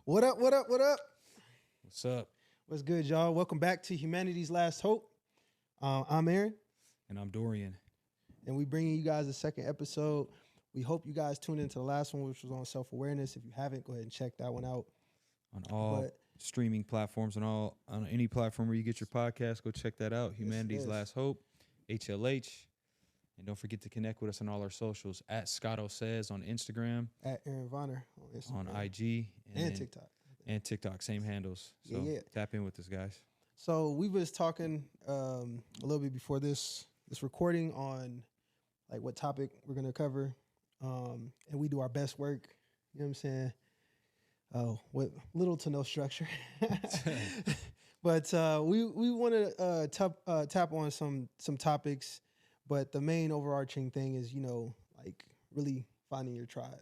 What up, what up, what up? What's up? What's good, y'all? Welcome back to Humanity's Last Hope. I'm Erron. And I'm Dorian. And we bringing you guys a second episode. We hope you guys tuned into the last one, which was on self-awareness. If you haven't, go ahead and check that one out. On all streaming platforms and on any platform where you get your podcast, go check that out. Humanity's Last Hope, HLH. And don't forget to connect with us on all our socials, at Scotto Says on Instagram. At Aaron Vonner on Instagram. On IG. And TikTok. And TikTok, same handles. So tap in with us, guys. So we was talking a little bit before this recording on like what topic we're going to cover. And we do our best work. You know what I'm saying? With little to no structure. But we want to tap on some topics. But the main overarching thing is, like really finding your tribe. You know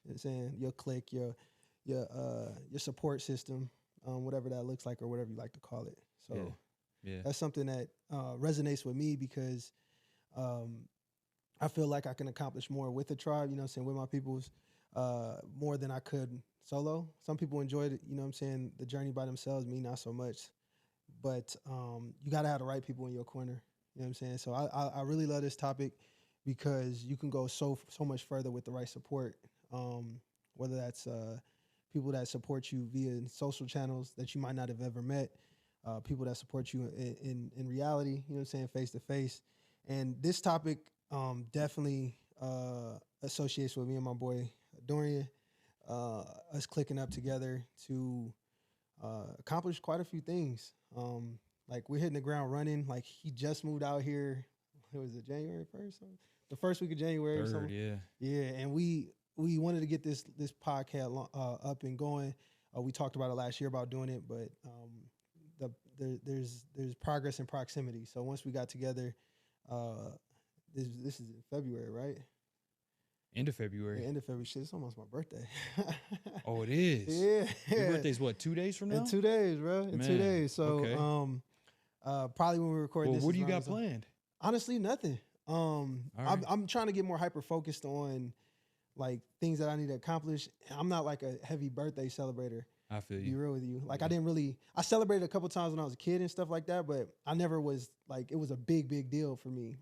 what I'm saying? Your clique, your support system, whatever that looks like or whatever you like to call it. So that's something that resonates with me because I feel like I can accomplish more with a tribe, you know what I'm saying, with my peoples, more than I could solo. Some people enjoyed it, you know what I'm saying, the journey by themselves, me not so much. But you got to have the right people in your corner, you know what I'm saying? So I really love this topic because you can go so much further with the right support, whether that's people that support you via social channels that you might not have ever met, people that support you in reality, you know what I'm saying, face to face. And this topic definitely associates with me and my boy Dorian, us clicking up together to accomplish quite a few things. Like we're hitting the ground running. Like he just moved out here. What was it, January 1st? The first week of January or something? Yeah. Yeah, and we wanted to get this podcast up and going. We talked about it last year about doing it, but there's progress in proximity. So once we got together, this is in February, right? End of February. Yeah, end of February. Shit, it's almost my birthday. Oh, it is? Yeah. Your birthday's what, 2 days from now? In 2 days, bro. In 2 days. So okay. Probably when we record this. What do you got planned? Honestly, nothing. Right. I'm trying to get more hyper focused on like things that I need to accomplish. I'm not like a heavy birthday celebrator. I feel you. Be real with you. Like I celebrated a couple times when I was a kid and stuff like that, but I never was like, it was a big deal for me.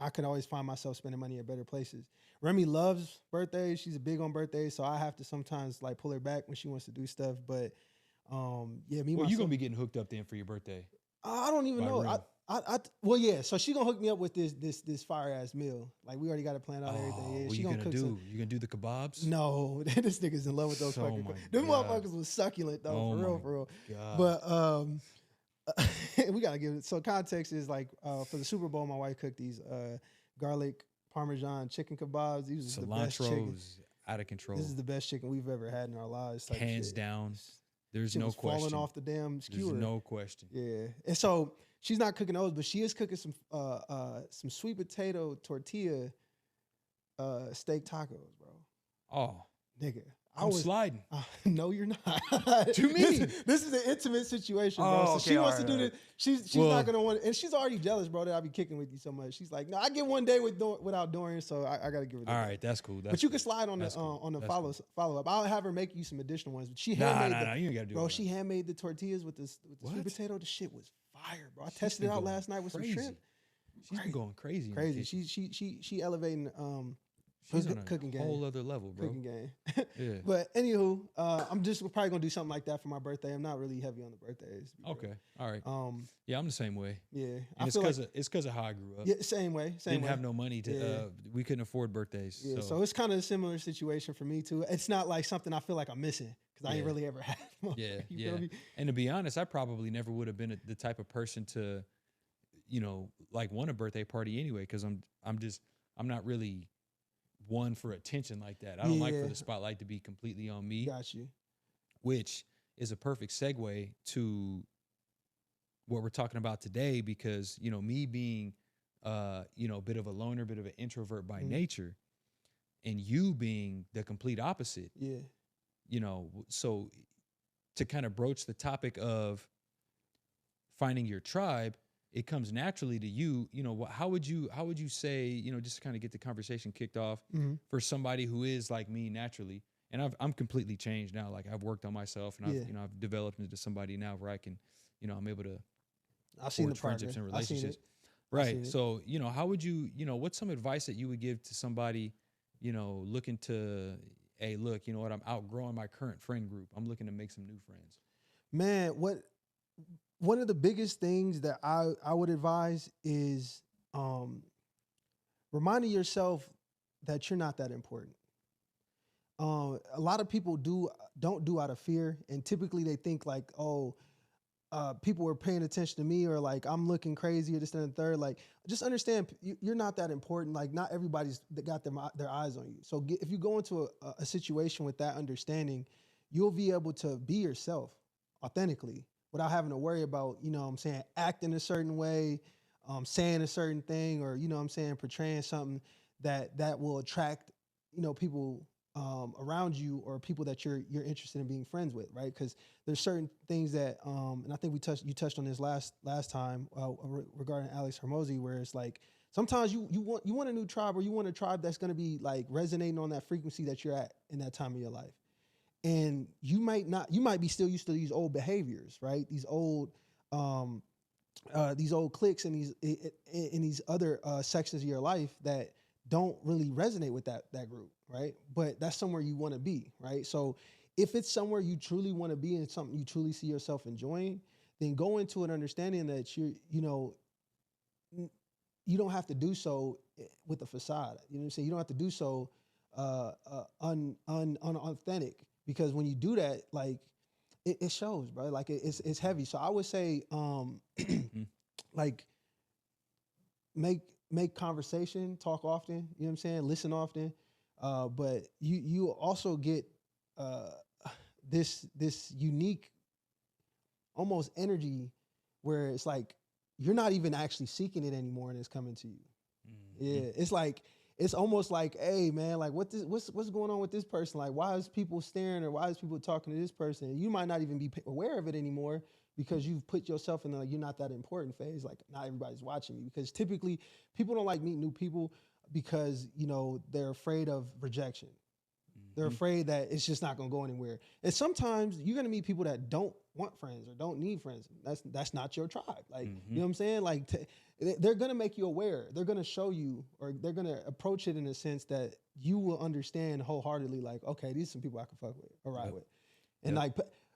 I could always find myself spending money at better places. Remy loves birthdays. She's big on birthdays. So I have to sometimes like pull her back when she wants to do stuff. But me, well, you're going to be getting hooked up then for your birthday. I don't even know. Well, yeah. So she gonna hook me up with this fire ass meal. Like we already got it planned out. Everything. Yeah, what she you gonna do? You gonna do the kebabs? No, this nigga's in love with those fucking. Them motherfuckers was succulent though, for real. God. But we gotta give it. So context is like for the Super Bowl, my wife cooked these garlic Parmesan chicken kebabs. These are the best chicken. Out of control. This is the best chicken we've ever had in our lives. Hands down. There's no question. Falling off the damn skewer. There's no question. Yeah, and so she's not cooking those, but she is cooking some sweet potato tortilla steak tacos, bro. Oh, nigga, I'm sliding. No, you're not. To me, this is an intimate situation, bro. So okay, she wants to do this. She's not gonna want, and she's already jealous, bro, that I be kicking with you so much. She's like, no, I get one day without Dorian, so I gotta give her that. All right, that's cool. But you can slide on the follow up. I'll have her make you some additional ones. But she handmade you ain't gotta do bro. That. She handmade the tortillas with the sweet potato. The shit was fire, bro. I tested it out last night with some shrimp. She's been going crazy. Crazy. She elevating she's on a cooking whole game. other level, bro. Cooking game. Yeah. But anywho, I'm just probably gonna do something like that for my birthday. I'm not really heavy on the birthdays. Okay. All right. Yeah, I'm the same way. Yeah. And it's because of how I grew up. Yeah, same way. Didn't have no money to we couldn't afford birthdays. Yeah, so it's kind of a similar situation for me too. It's not like something I feel like I'm missing because I ain't really ever had one. Yeah. And to be honest, I probably never would have been the type of person to, like want a birthday party anyway, because I'm not really one for attention like that. I don't like for the spotlight to be completely on me. Got you. Which is a perfect segue to what we're talking about today, because me being a bit of a loner, bit of an introvert by nature, and you being the complete opposite. Yeah. So to kind of broach the topic of finding your tribe, it comes naturally to you. How would you say, just to kind of get the conversation kicked off for somebody who is like me naturally, and I'm completely changed now. Like I've worked on myself, and Yeah. I've developed into somebody now where I can, I'm able to I've seen the forge friendships progress. and I've seen relationships. it. Right. So, how would you, what's some advice that you would give to somebody, looking to, hey, look, you know what, I'm outgrowing my current friend group. I'm looking to make some new friends. Man, one of the biggest things that I would advise is reminding yourself that you're not that important. A lot of people don't do out of fear, and typically they think like, oh, people are paying attention to me, or like I'm looking crazy, or this and the third. Like, just understand you're not that important. Like, not everybody's got their eyes on you. So if you go into a situation with that understanding, you'll be able to be yourself authentically without having to worry about, acting a certain way, saying a certain thing, or portraying something that will attract, people around you, or people that you're interested in being friends with, right? Because there's certain things that, and I think you touched on this last time regarding Alex Hermosi, where it's like sometimes you want a new tribe, or you want a tribe that's going to be like resonating on that frequency that you're at in that time of your life, and you might be still used to these old behaviors, right? These old cliques and these other sections of your life that don't really resonate with that group, right? But that's somewhere you want to be, right? So if it's somewhere you truly want to be and something you truly see yourself enjoying, then go into it understanding that you don't have to do so with a facade. You know what I'm saying? You don't have to do so unauthentic, because when you do that, like it shows, bro. Like it's heavy. So I would say, like make conversation, talk often. You know what I'm saying? Listen often. But you also get this unique almost energy where it's like you're not even actually seeking it anymore, and it's coming to you. Yeah, it's almost like, hey man, like what's going on with this person? Like, why is people staring, or why is people talking to this person? And you might not even be aware of it anymore, because you've put yourself in the, like, you're not that important phase. Like, not everybody's watching me, because typically people don't like meeting new people because they're afraid of rejection. They're afraid that it's just not going to go anywhere. And sometimes you're going to meet people that don't want friends or don't need friends. That's not your tribe. Like, you know what I'm saying? Like, they're going to make you aware. They're going to show you, or they're going to approach it in a sense that you will understand wholeheartedly. Like, okay, these are some people I can fuck with or ride with. And like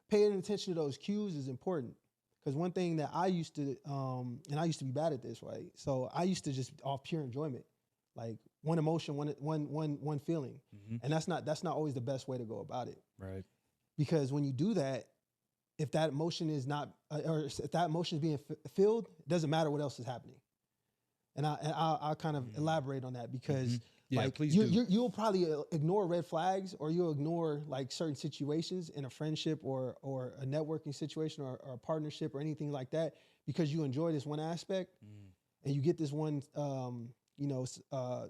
paying attention to those cues is important. Because one thing that I used to, and I used to be bad at this, right? So I used to just off pure enjoyment, like one emotion, one feeling, and that's not always the best way to go about it, right? Because when you do that, if that emotion is not, or if that emotion is being filled, it doesn't matter what else is happening. And I'll kind of elaborate on that, because like you'll probably ignore red flags, or you'll ignore like certain situations in a friendship or a networking situation, or a partnership or anything like that, because you enjoy this one aspect and you get this one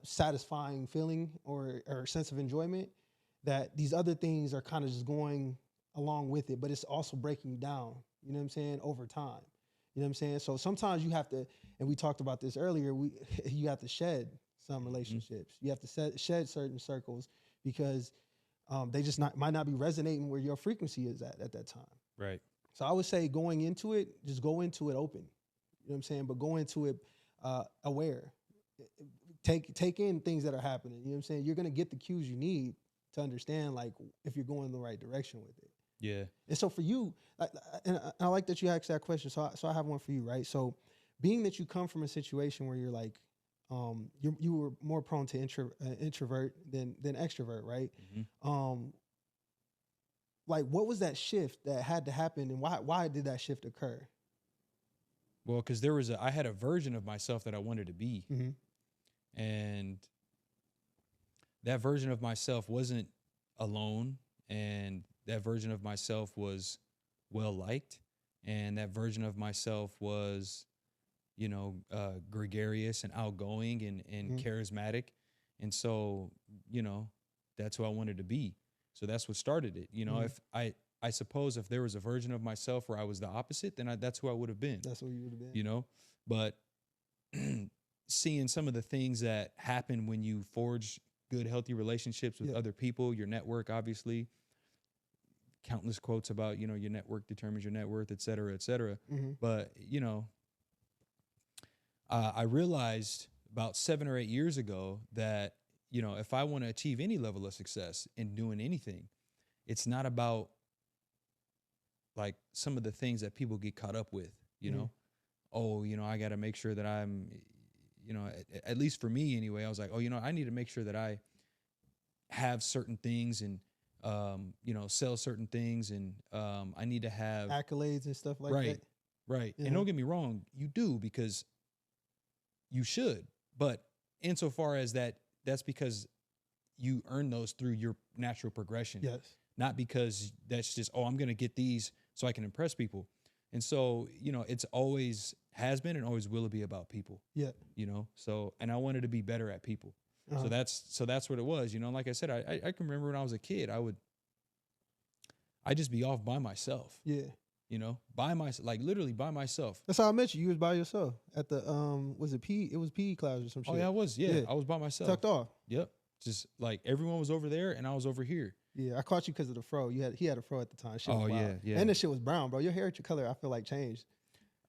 satisfying feeling or sense of enjoyment, that these other things are kind of just going along with it, but it's also breaking you down, you know what I'm saying, over time. You know what I'm saying? So sometimes you have to, and we talked about this earlier, you have to shed some relationships. You have to shed certain circles, because they just might not be resonating where your frequency is at that time. Right. So I would say going into it, just go into it open. You know what I'm saying? But go into it aware. Take in things that are happening. You know what I'm saying? You're going to get the cues you need to understand, like, if you're going in the right direction with it. Yeah. And so for you, and I like that you asked that question. So I have one for you, right? So being that you come from a situation where you're like, you were more prone to introvert than extrovert, right? Like, what was that shift that had to happen, and why did that shift occur? Well, because I had a version of myself that I wanted to be, and that version of myself wasn't alone, and that version of myself was well liked, and that version of myself was, gregarious and outgoing and charismatic, and so that's who I wanted to be. So that's what started it. If I suppose if there was a version of myself where I was the opposite, then that's who I would have been. That's who you would have been. But seeing some of the things that happen when you forge good, healthy relationships with other people, your network, obviously. Countless quotes about, you know, your network determines your net worth, et cetera, et cetera. But, you know, I realized about 7 or 8 years ago that, you know, if I want to achieve any level of success in doing anything, it's not about like some of the things that people get caught up with, you know. Oh, you know, I got to make sure that I'm, you know, at least for me anyway, I was like, oh, you know, I need to make sure that I have certain things and, you know, sell certain things, and I need to have accolades and stuff like that. Right. And don't get me wrong, you do, because you should. But insofar as that, that's because you earn those through your natural progression. Yes. Not because that's just, oh, I'm going to get these so I can impress people. And so, you know, it's always has been and always will be about people. Yeah. You know, so, and I wanted to be better at people. So that's what it was, you know. Like I said, I can remember when I was a kid, I'd just be off by myself. Yeah. You know, by myself, like literally by myself. That's how I met you. You was by yourself at the was it PE? It was PE class or some shit. Oh yeah, I was. Yeah, I was by myself. Tucked off. Yep. Just like everyone was over there and I was over here. Yeah, I caught you because of the fro. He had a fro at the time. Shit was wild. Yeah. And the shit was brown, bro. Your hair color, I feel like, changed.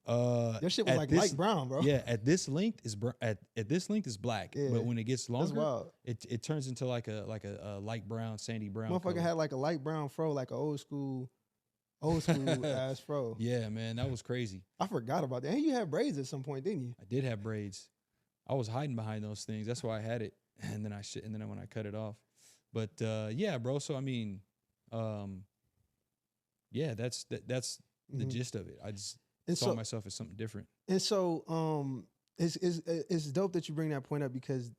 Your shit was like this, light brown, bro. Yeah, at this length is at this length is black, but when it gets longer, it turns into like a light brown, sandy brown. Motherfucker color. Had like a light brown fro, like an old school ass fro. Yeah, man, that was crazy. I forgot about that. And you had braids at some point, didn't you? I did have braids. I was hiding behind those things. That's why I had it, and then when I cut it off. But yeah, bro. So I mean, yeah, that's the gist of it. I just saw myself as something different. And so it's dope that you bring that point up, because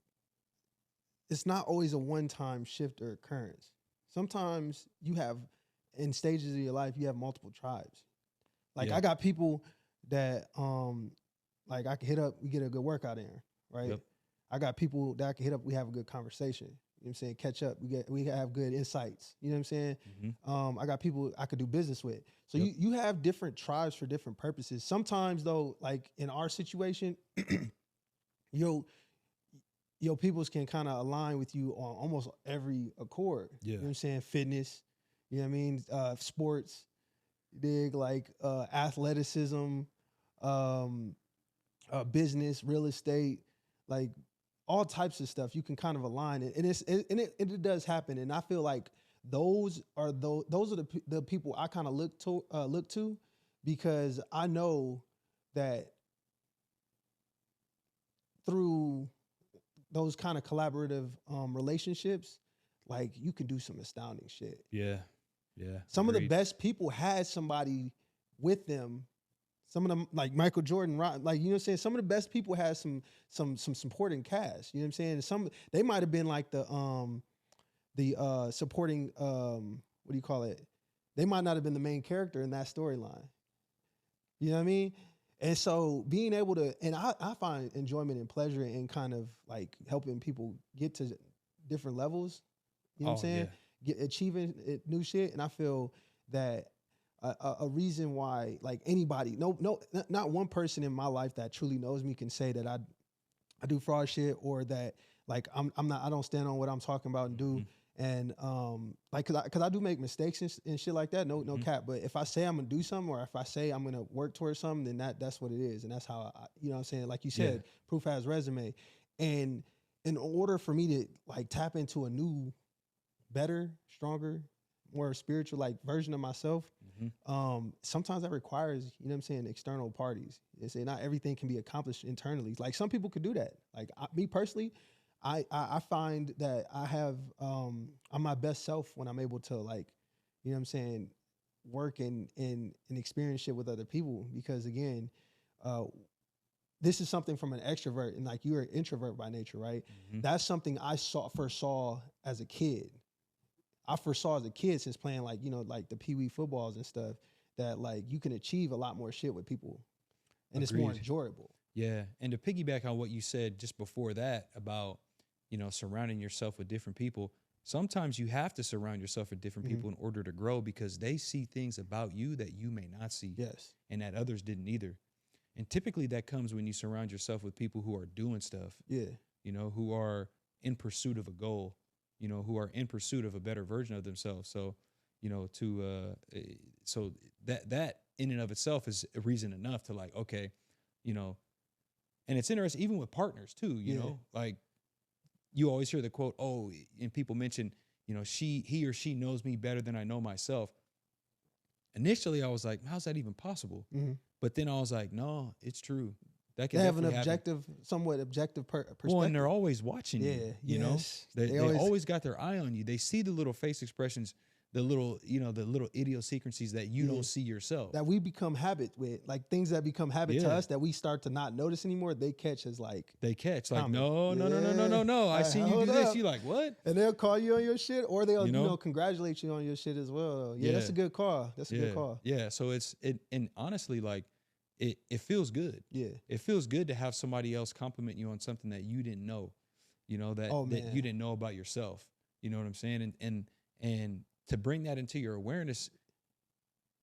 it's not always a one-time shift or occurrence. Sometimes you have, in stages of your life, you have multiple tribes. Like I got people that like I can hit up, we get a good workout in, right? Yep. I got people that I can hit up, we have a good conversation. You know what I'm saying? Catch up. We have good insights. You know what I'm saying? I got people I could do business with. So you have different tribes for different purposes. Sometimes though, like in our situation, your peoples can kind of align with you on almost every accord. Yeah. You know what I'm saying? Fitness, you know what I mean? Sports, dig, like athleticism, business, real estate, like all types of stuff. You can kind of align it, and it does happen. And I feel like those are the people I kind of look to, because I know that through those kind of collaborative relationships, like you can do some astounding shit. Yeah. Some of the best people had somebody with them. Some of them, like Michael Jordan, like, you know what I'm saying? Some of the best people had some supporting cast. You know what I'm saying? They might have been like the supporting, what do you call it? They might not have been the main character in that storyline. You know what I mean? And so being able to, and I find enjoyment and pleasure in kind of like helping people get to different levels. You know what I'm saying? Yeah. Achieving new shit. And I feel that a reason why, like anybody, not one person in my life that truly knows me can say that I do fraud shit, or that like I don't stand on what I'm talking about and do. And like, cause I do make mistakes and shit like that. No cap. But if I say I'm gonna do something, or if I say I'm gonna work towards something, then that's what it is. And that's how you know what I'm saying? Like you said, proof has resume. And in order for me to like tap into a new, better, stronger, more spiritual like version of myself, sometimes that requires, you know what I'm saying, external parties. And say not everything can be accomplished internally. Like some people could do that. Like me personally, I find that I have I'm my best self when I'm able to, like, you know what I'm saying, work and experience shit with other people. Because again, this is something from an extrovert, and like you're an introvert by nature, right? That's something I first saw as a kid. I first saw as a kid, since playing like, you know, like the Pee-wee footballs and stuff, that like you can achieve a lot more shit with people, and It's more enjoyable. Yeah. And to piggyback on what you said just before that about, you know, surrounding yourself with different people, sometimes you have to surround yourself with different people in order to grow, because they see things about you that you may not see. Yes. And that others didn't either. And typically that comes when you surround yourself with people who are doing stuff. Yeah. You know, who are in pursuit of a goal, who are in pursuit of a better version of themselves. So, so that in and of itself is a reason enough to like, okay, and it's interesting, even with partners too, like you always hear the quote, oh, and people mention, he or she knows me better than I know myself. Initially, I was like, how's that even possible? Mm-hmm. But then I was like, no, it's true. That can they have an objective, somewhat objective perspective. Well, and they're always watching you. Yes. They always got their eye on you. They see the little face expressions, the little idiosyncrasies that you don't see yourself. That we become habit with, like things that become habit to us that we start to not notice anymore. They catch as like no. I seen you do this. You like what? And they'll call you on your shit, or they'll congratulate you on your shit as well. Yeah, that's a good call. That's a good call. Yeah. So and honestly, like it feels good. Yeah. It feels good to have somebody else compliment you on something that you didn't know, that you didn't know about yourself. You know what I'm saying? And to bring that into your awareness,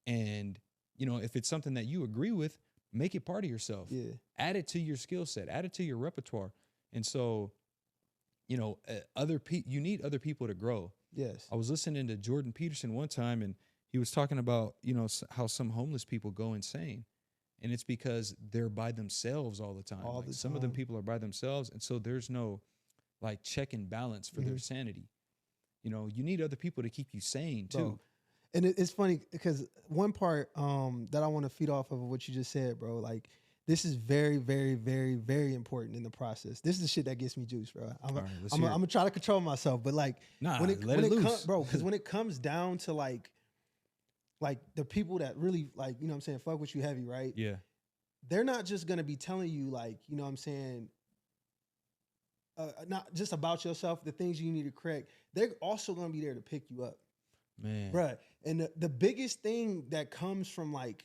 and if it's something that you agree with, make it part of yourself. Yeah. Add it to your skill set. Add it to your repertoire. And so, you need other people to grow. Yes. I was listening to Jordan Peterson one time, and he was talking about how some homeless people go insane, and it's because they're by themselves all the time. Some of them people are by themselves, and so there's no like check and balance for their sanity. You need other people to keep you sane too. Bro. And it's funny because one part that I want to feed off of what you just said, bro, like this is very, very, very, very important in the process. This is the shit that gets me juiced, bro. I'm gonna try to control myself, but like when it comes, bro, because when it comes down to like the people that really like, you know what I'm saying, fuck with you heavy, right? Yeah. They're not just gonna be telling you like, you know what I'm saying, not just about yourself, the things you need to correct. They're also going to be there to pick you up, man. Bruh. And the biggest thing that comes from like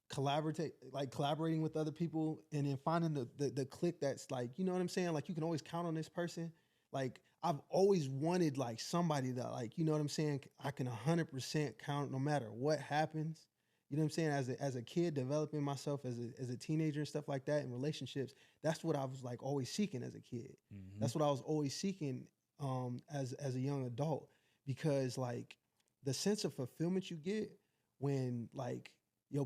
collaborating with other people and then finding the clique that's like, you know what I'm saying? Like you can always count on this person. Like I've always wanted like somebody that like, you know what I'm saying? I can 100% count no matter what happens. You know what I'm saying? As a kid, developing myself as a teenager and stuff like that in relationships, that's what I was like always seeking as a kid. Mm-hmm. That's what I was always seeking as a young adult, because like the sense of fulfillment you get when like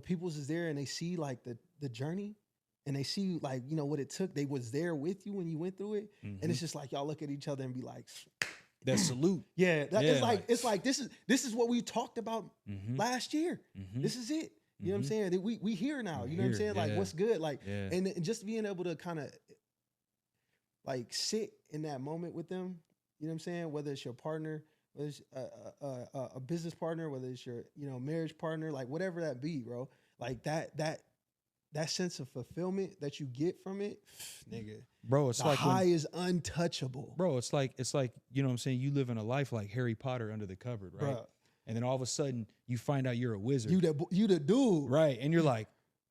people's is there and they see like the journey and they see like what it took. They was there with you when you went through it, and it's just like y'all look at each other and be like, that salute. Yeah, it's like this is what we talked about last year. Mm-hmm. This is it. You know what I'm saying? We here now. You know what I'm saying? Like what's good? Like and just being able to kind of like sit in that moment with them. You know what I'm saying? Whether it's your partner, whether it's a business partner, whether it's your marriage partner, like whatever that be, bro. Like that sense of fulfillment that you get from it, nigga. Bro, it's the like high is untouchable. Bro, it's like you know what I'm saying, you live in a life like Harry Potter under the cupboard, right? Bro. And then all of a sudden you find out you're a wizard. You the dude. Right. And you're like,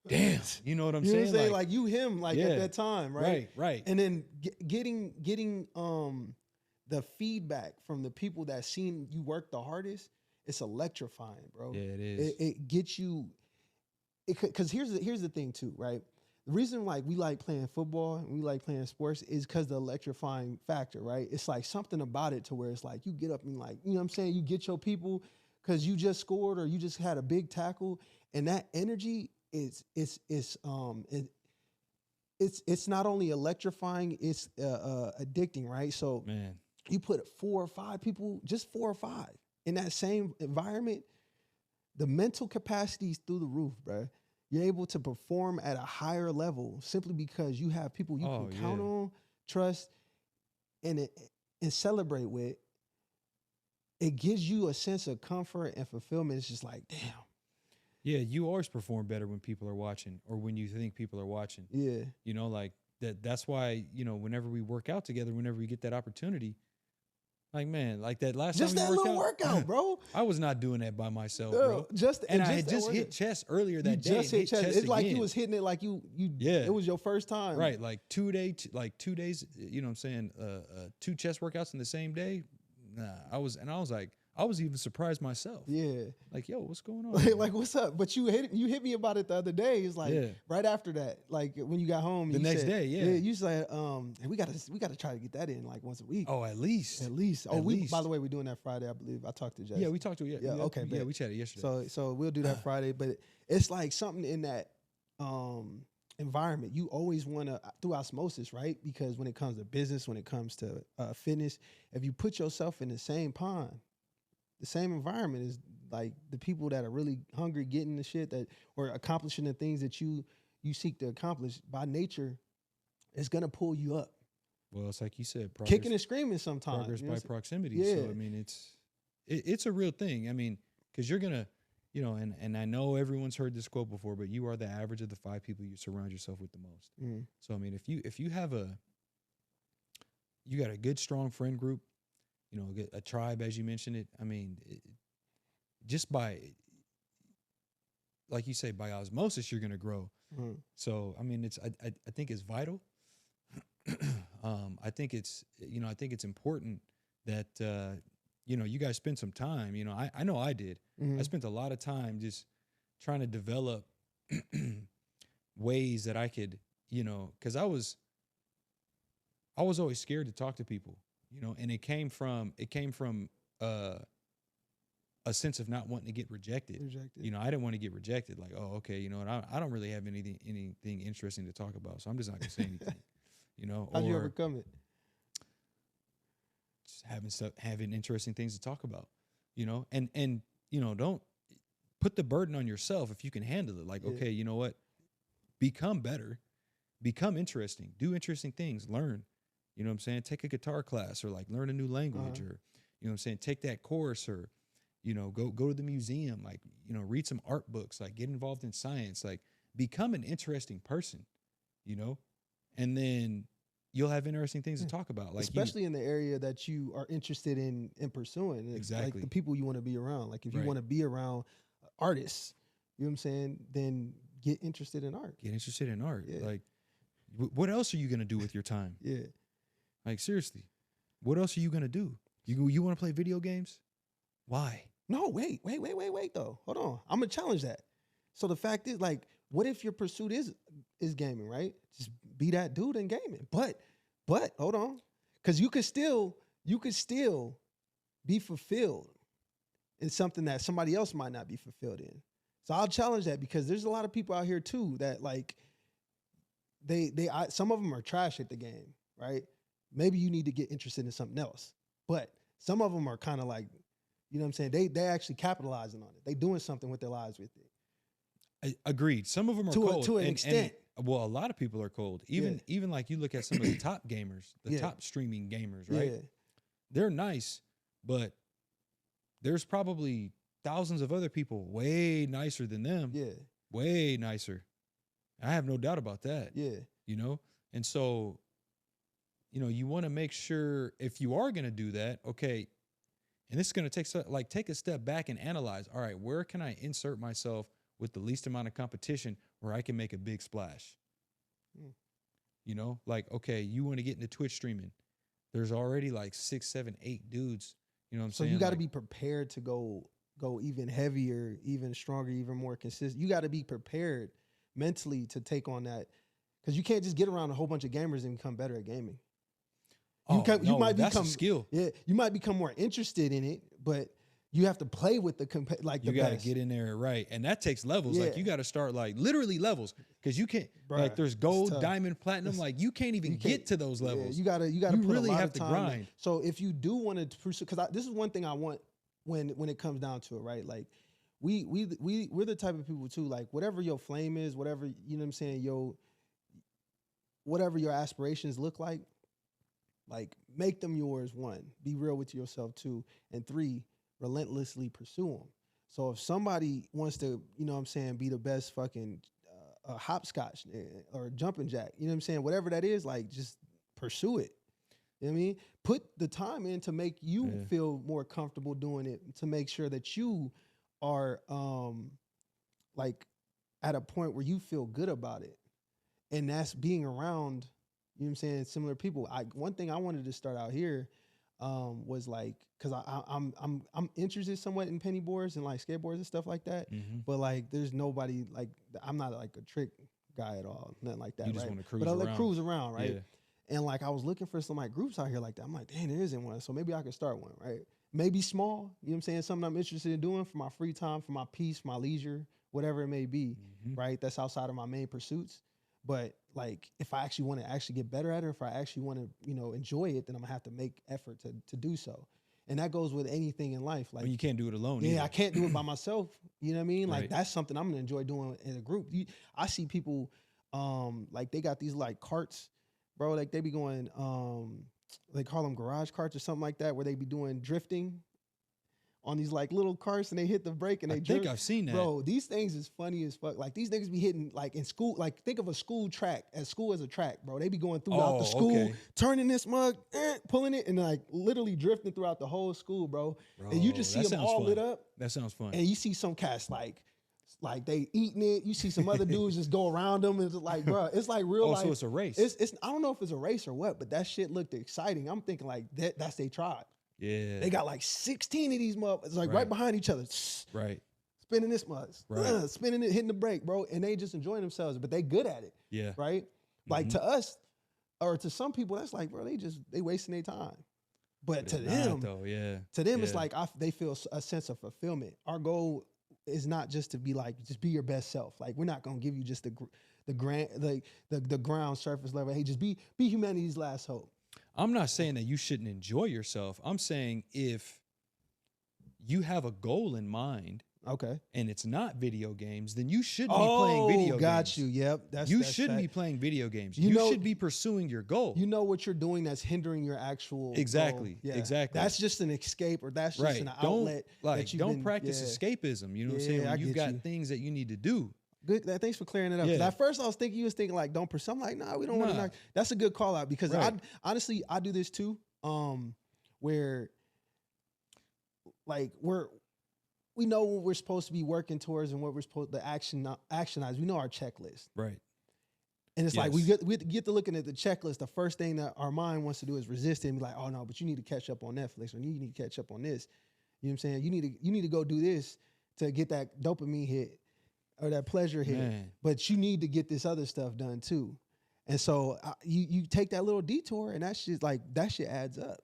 damn. You know what I'm saying? Like you him at that time, right? Right. And then getting the feedback from the people that seen you work the hardest, it's electrifying, bro. Yeah, it is. It gets you. Because here's the thing too, right? The reason like we like playing football and we like playing sports is because the electrifying factor, right? It's like something about it to where it's like you get up and like, you know what I'm saying? You get your people because you just scored or you just had a big tackle, and that energy it's not only electrifying, it's addicting, right? So man, you put 4 or 5 people, just 4 or 5 in that same environment, the mental capacity is through the roof, bro. You're able to perform at a higher level simply because you have people you can count on, trust, and celebrate with. It gives you a sense of comfort and fulfillment. It's just like, damn. Yeah, you always perform better when people are watching or when you think people are watching. Yeah. Like that's why, whenever we work out together, whenever we get that opportunity, like, man, like that last just time that little workout, bro. I was not doing that by myself, bro. I had just hit chest earlier that day. Just hit chest. It's like you was hitting it like you. Yeah. It was your first time, right? Like 2 days. You know what I'm saying? 2 chest workouts in the same day. Nah, I was I was even surprised myself. Yeah. Like, yo, what's going on? Like, what's up? But you hit me about it the other day. It's like right after that, like when you got home. The next day, you said, we gotta try to get that in like once a week. Oh, at least. Oh, by the way, we're doing that Friday, I believe. I talked to Jess. Yeah, we talked to you. Yeah, okay. Yeah, we chatted yesterday. So we'll do that Friday. But it's like something in that environment. You always want to, through osmosis, right? Because when it comes to business, when it comes to fitness, if you put yourself in the same pond, the same environment is like the people that are really hungry, getting the shit that, or accomplishing the things that you seek to accomplish by nature, it's gonna pull you up. Well, it's like you said, kicking and screaming sometimes. Progress by proximity. Yeah. So I mean, it's a real thing. I mean, because you're gonna, and I know everyone's heard this quote before, but you are the average of the 5 people you surround yourself with the most. Mm. So I mean, if you have you got a good, strong friend group, a tribe, as you mentioned it. I mean, just by, like you say, by osmosis, you're going to grow. Mm. So, I mean, I think it's vital. I think it's important that, you guys spend some time, I know I did. Mm-hmm. I spent a lot of time just trying to develop ways that I could, cause I was always scared to talk to people. And it came from a sense of not wanting to get rejected. I didn't want to get rejected. Like, oh, okay, I don't really have anything interesting to talk about, so I'm just not gonna say anything. How'd you overcome it? Just having interesting things to talk about. And don't put the burden on yourself if you can handle it. Like, okay, you know what? Become better, become interesting, do interesting things, learn. You know what I'm saying? Take a guitar class, or like learn a new language, or, take that course, or, go to the museum, like, read some art books, like get involved in science, like become an interesting person, and then you'll have interesting things to talk about. Like, especially in the area that you are interested in pursuing. Exactly. Like the people you want to be around. Like if you Right. want to be around artists, you know what I'm saying? Then get interested in art. Get interested in art. Yeah. Like, what else are you going to do with your time? Yeah. Like, seriously, what else are you going to do? You want to play video games? Why? No, wait, though. Hold on. I'm going to challenge that. So the fact is, like, what if your pursuit is gaming, right? Just be that dude in gaming. But hold on. Because you could still be fulfilled in something that somebody else might not be fulfilled in. So I'll challenge that, because there's a lot of people out here too that, like, some of them are trash at the game, right? Maybe you need to get interested in something else. But some of them are kind of like, you know what I'm saying? They actually capitalizing on it. They doing something with their lives with it. Agreed. Some of them are cold. To an extent. Well, a lot of people are cold. Even like you look at some of the top gamers, top streaming gamers, right? Yeah. They're nice, but there's probably thousands of other people way nicer than them. Yeah. Way nicer. I have no doubt about that. Yeah. And so, you want to make sure, if you are going to do that, okay, and this is going to take a step back and analyze, all right, where can I insert myself with the least amount of competition where I can make a big splash? Like, okay, you want to get into Twitch streaming. There's already like 6, 7, 8 dudes. You know what I'm saying? So you got to be prepared to go even heavier, even stronger, even more consistent. You got to be prepared mentally to take on that, because you can't just get around a whole bunch of gamers and become better at gaming. You might that's become a skill. Yeah, you might become more interested in it, but you have to play with the You got to get in there, right? And that takes levels. Yeah. Like, you got to start, like, literally levels, because you can't. Bruh, like, there's gold, diamond, platinum. Like, you can't even get to those levels. You gotta put really a lot have of to time grind. in. So if you do want to pursue, because this is one thing I want when it comes down to it, right? Like we're the type of people too. Like, whatever your flame is, whatever, you know what I'm saying, whatever your aspirations look like make them yours. 1, be real with yourself. 2, and 3, relentlessly pursue them. So if somebody wants to, you know what I'm saying, be the best fucking hopscotch or jumping jack, you know what I'm saying, whatever that is, like, just pursue it. You know what I mean? Put the time in to make you feel more comfortable doing it, to make sure that you are like at a point where you feel good about it. And that's being around, you know what I'm saying, similar people. One thing I wanted to start out here, was like, cause I'm interested somewhat in penny boards and like skateboards and stuff like that. But like, there's nobody like, I'm not like a trick guy at all, nothing like that. You just right? want to cruise but I around. like cruise around, right? Yeah. And like, I was looking for some like groups out here like that. I'm like, dang, there isn't one. So maybe I could start one, right? Maybe small, you know what I'm saying? Something I'm interested in doing for my free time, for my peace, my leisure, whatever it may be, right? That's outside of my main pursuits. But like, if I actually want to actually get better at it, or if I actually want to, you know, enjoy it, then I'm gonna have to make effort to do so. And that goes with anything in life. Like, Well, you can't do it alone. yeah, either. I can't do it by myself. You know what I mean? Like, Right. that's something I'm gonna enjoy doing in a group. I see people, like they got these like carts, bro. Like they be going, they call them garage carts or something like that, where they be doing drifting on these like little carts, and they hit the brake and they I drift. think I've seen that. Bro, these things is funny as fuck. Like these niggas be hitting like in school. Like think of a school track. As school as a track, bro. They be going throughout the school, okay. turning this mug, pulling it, and like literally drifting throughout the whole school, bro. And you just see that them sounds all fun. lit up, That sounds fun. and you see some cats like they eating it. You see some other dudes just go around them. It's like, bro, it's like real life. So it's a race. It's I don't know if it's a race or what, but that shit looked exciting. I'm thinking like that's their tribe. Yeah. They got like 16 of these motherfuckers, like right behind each other. Right. Spinning this much, spinning it, hitting the brake, bro, and they just enjoying themselves, but they good at it. Yeah. Right? Like to us, or to some people, that's like, bro, they wasting their time. But to them, though, it's like they feel a sense of fulfillment. Our goal is not just to be like, just be your best self. Like we're not gonna give you just the ground surface level. Hey, just be humanity's last hope. I'm not saying that you shouldn't enjoy yourself. I'm saying if you have a goal in mind, okay, and it's not video games, then you shouldn't be playing video games. Got you. Yep. You shouldn't be playing video games. You should be pursuing your goal. You know what you're doing that's hindering your actual Exactly. goal. Yeah. Exactly. That's just an escape, or that's just an outlet. Don't practice escapism. You know what I'm saying? When you've got things that you need to do. Good. Thanks for clearing it up. Because at first you was thinking like, don't pursue. I'm like, nah, we don't want to knock. That's a good call out, because I honestly do this too. Where like we know what we're supposed to be working towards and what we're supposed to actionize. We know our checklist. Right. And it's like we get to looking at the checklist. The first thing that our mind wants to do is resist it and be like, oh no, but you need to catch up on Netflix, or you need to catch up on this. You know what I'm saying? You need to go do this to get that dopamine hit or that pleasure hit. Man. But you need to get this other stuff done too. And so you take that little detour, and that shit adds up.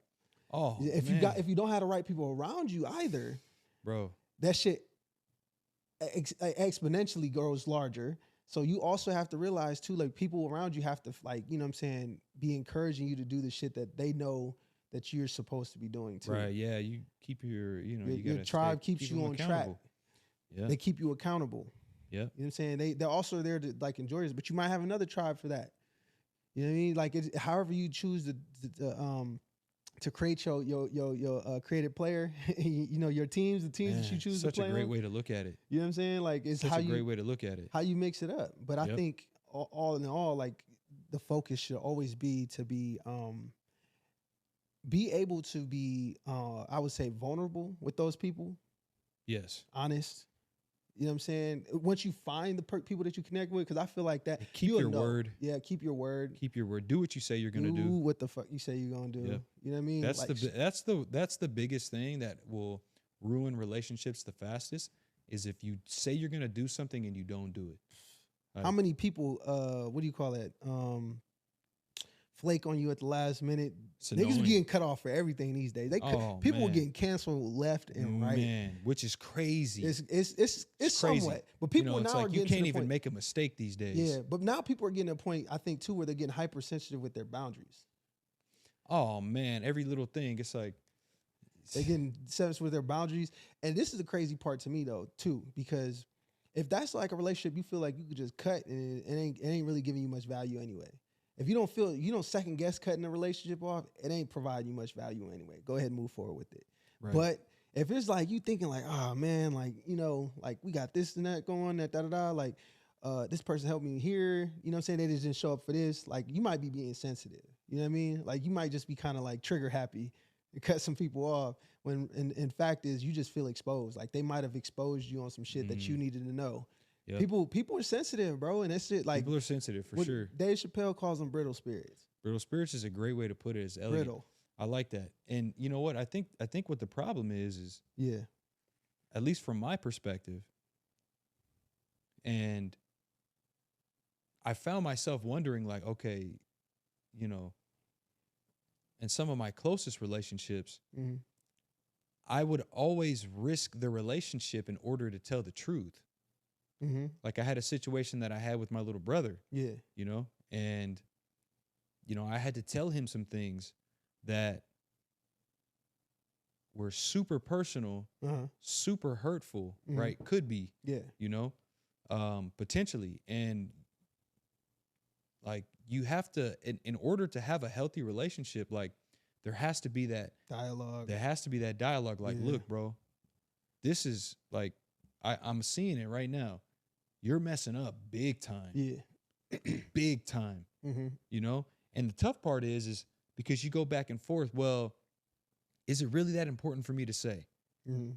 Oh, if you don't have the right people around you either, bro, that shit exponentially grows larger. So you also have to realize too, like people around you have to, like, you know what I'm saying, be encouraging you to do the shit that they know that you're supposed to be doing too. Right. Yeah. You keep your tribe keeps you on track. Yeah. They keep you accountable. Yeah. You know what I'm saying? They're also there to like enjoy this, but you might have another tribe for that. You know what I mean? Like however you choose to create your creative player, you know, your teams, the teams that you choose to play. Such a great way to look at it. You know what I'm saying? Like it's such a great way to look at it. How you mix it up. But I think all in all, like the focus should always be to be able to be, I would say, vulnerable with those people. Yes. Honest. You know what I'm saying? Once you find the people that you connect with, because I feel like that. Keep your word. Yeah, keep your word. Keep your word. Do what you say you're gonna do. What the fuck you say you're gonna do. Yep. You know what I mean? That's the biggest thing that will ruin relationships the fastest, is if you say you're gonna do something and you don't do it. How many people? What do you call that? Flake on you at the last minute. Niggas be getting cut off for everything these days. People are getting canceled left and right. Man, which is crazy. It's crazy. Somewhat. But people now are getting you can't even make a mistake these days. Yeah, but now people are getting to a point, I think, too, where they're getting hypersensitive with their boundaries. Oh man, every little thing. It's like they're getting sensitive with their boundaries. And this is the crazy part to me though, too, because if that's like a relationship you feel like you could just cut and it ain't really giving you much value anyway. If you don't second guess cutting a relationship off, it ain't providing you much value anyway. Go ahead and move forward with it. Right. But if it's like you thinking like, oh man, like, you know, like we got this and that going, that da-da-da, like this person helped me here, you know what I'm saying? They just didn't show up for this. Like you might be being sensitive. You know what I mean? Like you might just be kind of like trigger happy and cut some people off when in fact is you just feel exposed. Like they might have exposed you on some shit that you needed to know. Yep. People are sensitive, bro, and that's shit. Like people are sensitive for sure. Dave Chappelle calls them brittle spirits. Brittle spirits is a great way to put it. It's elegant. Brittle. I like that. And you know what? I think what the problem is Yeah. at least from my perspective, and I found myself wondering, like, okay, you know, in some of my closest relationships, Mm-hmm. I would always risk the relationship in order to tell the truth. Mm-hmm. Like I had a situation that I had with my little brother, Yeah. you know, and I had to tell him some things that were super personal, Uh-huh. super hurtful, Mhm. right? Could be, Yeah. potentially. And like you have to, in order to have a healthy relationship, like there has to be that Dialogue. dialogue. Like, Yeah. look, bro, this is like, I'm seeing it right now. You're messing up big time, Yeah. big time, Mm-hmm. And the tough part is because you go back and forth. Well, is it really that important for me to say? Mm-hmm.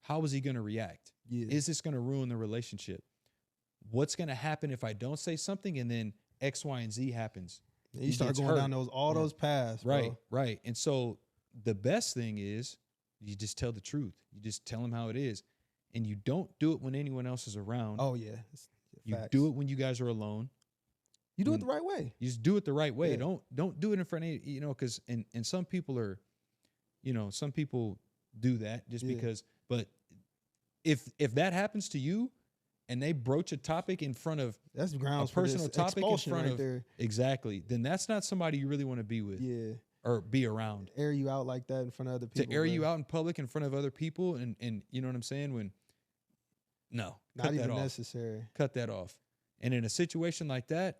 How is he going to react? Yeah. Is this going to ruin the relationship? What's going to happen if I don't say something and then X, Y, and Z happens? You He start gets going hurt. down those paths, Right, bro. right. And so the best thing is you just tell the truth. You just tell them how it is. And you don't do it when anyone else is around. Oh yeah. You Facts. do it when you guys are alone. You do it the right way. You just do it the right way. Yeah. Don't do it in front of, because and some people are, some people do that just Yeah. because. But if that happens to you and they broach a topic in front of That's grounds a for personal this topic in expulsion front right of there. exactly, then that's not somebody you really want to be with Yeah. or be around. Air you out like that in front of other people. To air you bro. out in public in front of other people and you know what I'm saying? No, Not cut that even off. necessary. Cut that off. And in a situation like that,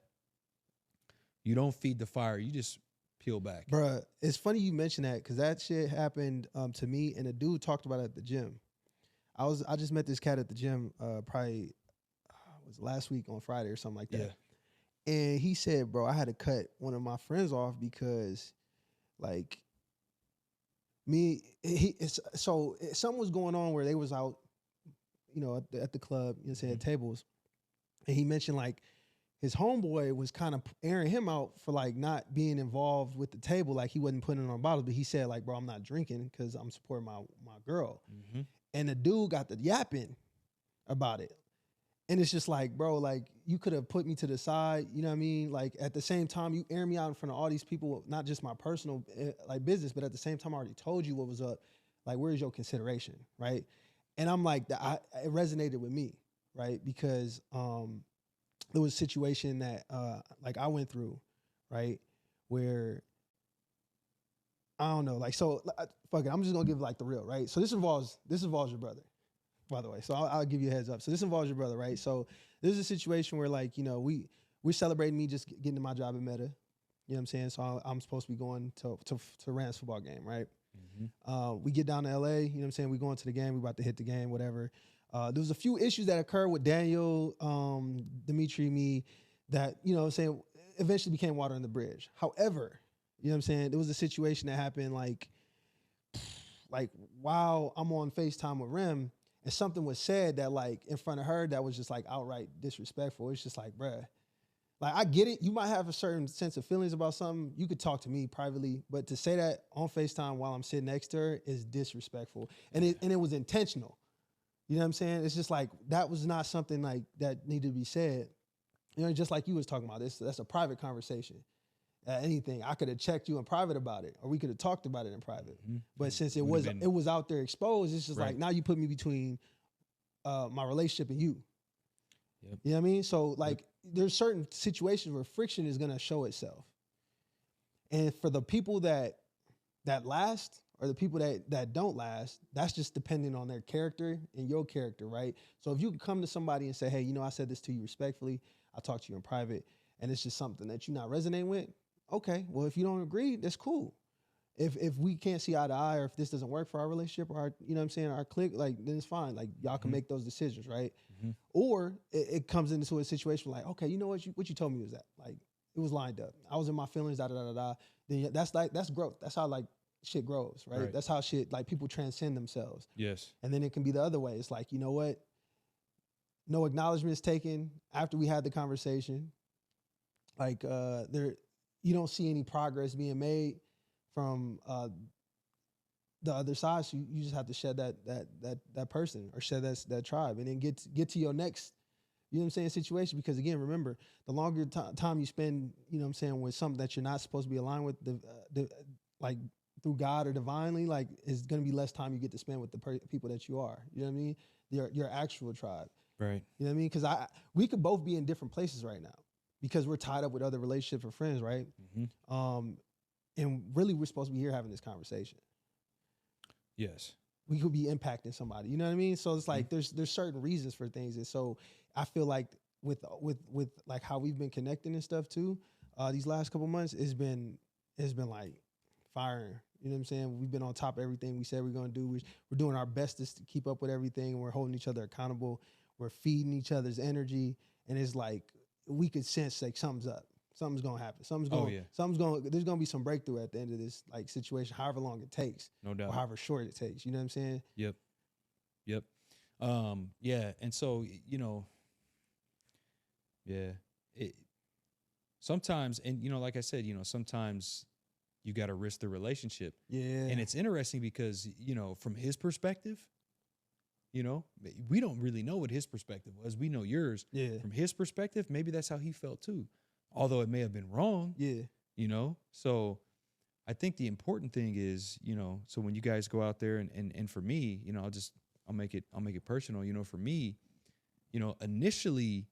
you don't feed the fire. You just peel back. Bruh, it's funny you mention that because that shit happened to me, and a dude talked about it at the gym. I just met this cat at the gym probably was last week on Friday or something like that. Yeah. And he said, bro, I had to cut one of my friends off because like something was going on where they was out, at the club, saying tables. And he mentioned like his homeboy was kind of airing him out for like not being involved with the table. Like he wasn't putting on bottles, but he said like, bro, I'm not drinking because I'm supporting my girl. Mm-hmm. And the dude got the yapping about it. And it's just like, bro, like you could have put me to the side, you know what I mean? Like at the same time, you air me out in front of all these people, not just my personal like business, but at the same time, I already told you what was up. Like, where's your consideration, right? And I'm like, it resonated with me, right? Because there was a situation that like I went through, right, where I don't know, like so. Fuck it, I'm just gonna give like the real, right? So this involves your brother, by the way. So I'll give you a heads up. So this involves your brother, right? So this is a situation where like we're celebrating me just getting to my job at Meta. You know what I'm saying? So I'm supposed to be going to Rand's football game, right? Mm-hmm. We get down to LA. You know what I'm saying? We going to the game. We about to hit the game, whatever. There was a few issues that occurred with Daniel, Dimitri, me, that, saying eventually became water on the bridge. However, you know what I'm saying? There was a situation that happened like while I'm on FaceTime with Rem, and something was said that like in front of her that was just like outright disrespectful. It's just like, bruh, like I get it. You might have a certain sense of feelings about something. You could talk to me privately, but to say that on FaceTime while I'm sitting next to her is disrespectful. And it was intentional. You know what I'm saying? It's just like, that was not something like that needed to be said. Just like you was talking about this, that's a private conversation. Anything, I could have checked you in private about it, or we could have talked about it in private. Mm-hmm. But since it was out there exposed, it's just right. Like, now you put me between my relationship and you. Yep. You know what I mean? So like, there's certain situations where friction is gonna show itself. And for the people that last, or the people that don't last, that's just depending on their character and your character, right? So if you can come to somebody and say, hey, I said this to you respectfully, I'll talk to you in private, and it's just something that you're not resonating with, okay, well, if you don't agree, that's cool. If we can't see eye to eye, or if this doesn't work for our relationship, or our, you know what I'm saying, our clique, like, then it's fine. Like, y'all can make those decisions, right? Mm-hmm. Or it comes into a situation like, okay, you know what you told me was that. Like, it was lined up. I was in my feelings, da-da-da-da-da. Then that's growth. That's how, like, shit grows, right? That's how shit, like, people transcend themselves. Yes. And then it can be the other way. It's like, you know what? No acknowledgement is taken after we had the conversation. Like, you don't see any progress being made. from the other side. So you just have to shed that person or shed that tribe, and then get to your next, you know what I'm saying, situation. Because again, remember, the longer time you spend, you know what I'm saying, with something that you're not supposed to be aligned with, the like through God or divinely, like it's going to be less time you get to spend with the people that you are. You know what I mean? Your actual tribe. Right. You know what I mean? Because we could both be in different places right now because we're tied up with other relationships or friends, right? Mm-hmm. And really, we're supposed to be here having this conversation. Yes. We could be impacting somebody. You know what I mean? So it's like there's certain reasons for things, and so I feel like with like how we've been connecting and stuff too, these last couple months, it's been like firing. You know what I'm saying? We've been on top of everything we said we're gonna do. We're doing our best to keep up with everything, and we're holding each other accountable. We're feeding each other's energy, and it's like we could sense like something's up. Something's gonna happen. There's gonna be some breakthrough at the end of this like situation, however long it takes. No doubt. Or however short it takes. You know what I'm saying? Yep. Yeah. And so, you know, sometimes, and, you know, like I said, you know, sometimes you got to risk the relationship. Yeah. And it's interesting because, you know, from his perspective, you know, we don't really know what his perspective was. We know yours. Yeah. From his perspective, maybe that's how he felt too. Although it may have been wrong. Yeah. You know, so I think the important thing is, you know, so when you guys go out there and for me, you know, I'll make it personal. You know, for me, you know, initially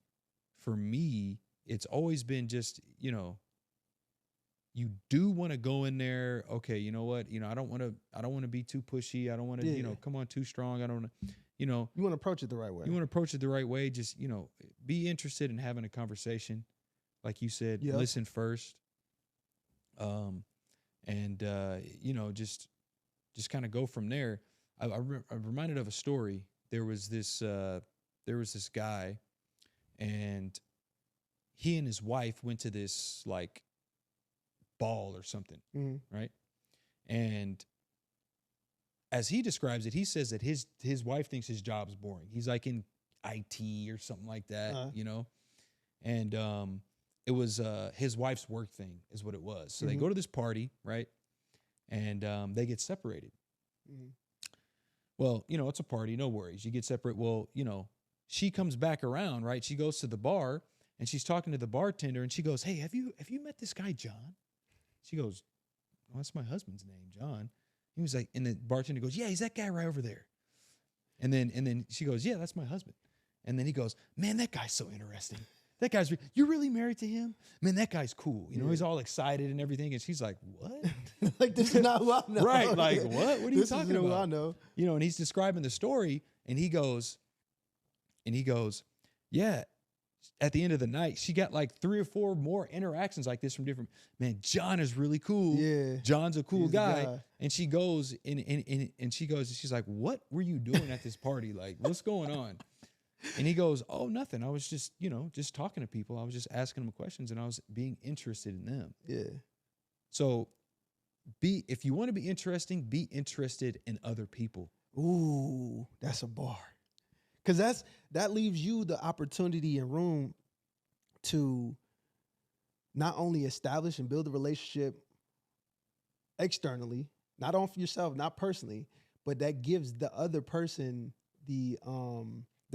for me, it's always been just, you know, you do want to go in there. Okay. You know what? You know, I don't want to be too pushy. I don't want to, you know, come on too strong. I don't want to, you know, you want to approach it the right way. Just, you know, be interested in having a conversation. Like you said, listen first. And you know, just kind of go from there. I'm reminded of a story. There was this guy, and he and his wife went to this like ball or something, right? And as he describes it, he says that his wife thinks his job's boring. He's like in IT or something like that, you know, and it was his wife's work thing is what it was. So they go to this party, right? And they get separated. Well, you know, it's a party, no worries. You get separate. Well, you know, she comes back around, right? She goes to the bar and she's talking to the bartender and she goes, "Hey, have you met this guy, John?" She goes, "Oh, that's my husband's name, John." He was like, and the bartender goes, "Yeah, he's that guy right over there." And then she goes, "Yeah, that's my husband." And then he goes, "Man, that guy's so interesting. That guy's, you're really married to him? Man, that guy's cool. You know, he's all excited and everything." And she's like, "What?" Like, this is not who I know. Right. Like, what? What are you talking about? Who I know. You know, and he's describing the story and he goes, "Yeah, at the end of the night, she got like 3 or 4 more interactions like this from different, man, John is really cool. Yeah. John's a cool guy." And she goes and she's like, "What were you doing at this party? Like, what's going on?" And he goes, "Oh, nothing. I was just, you know, just talking to people. I was just asking them questions and I was being interested in them." Yeah. So if you want to be interesting, be interested in other people. Ooh, that's a bar. Because that leaves you the opportunity and room to not only establish and build a relationship externally, not on for yourself, not personally, but that gives the other person the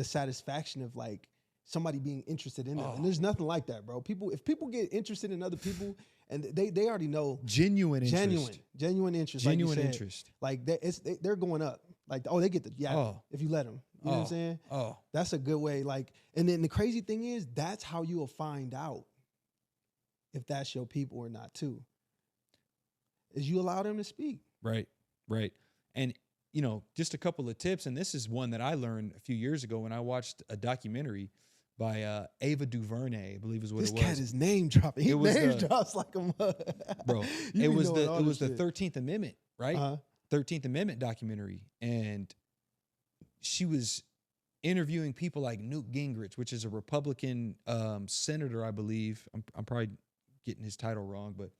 satisfaction of like somebody being interested in them. And there's nothing like that, bro. If people get interested in other people and they already know genuine interest. Genuine interest. Like they're going up. Like, oh, they get the if you let them. You know what I'm saying? Oh, that's a good way. Like, and then the crazy thing is, that's how you will find out if that's your people or not too. Is you allow them to speak. Right. And you know, just a couple of tips, and this is one that I learned a few years ago when I watched a documentary by Ava DuVernay, I believe is what it was. This cat is name dropping. He name drops like a bro. It was the 13th Amendment, right? 13th Amendment documentary, and she was interviewing people like Newt Gingrich, which is a Republican senator, I believe. I'm probably getting his title wrong, but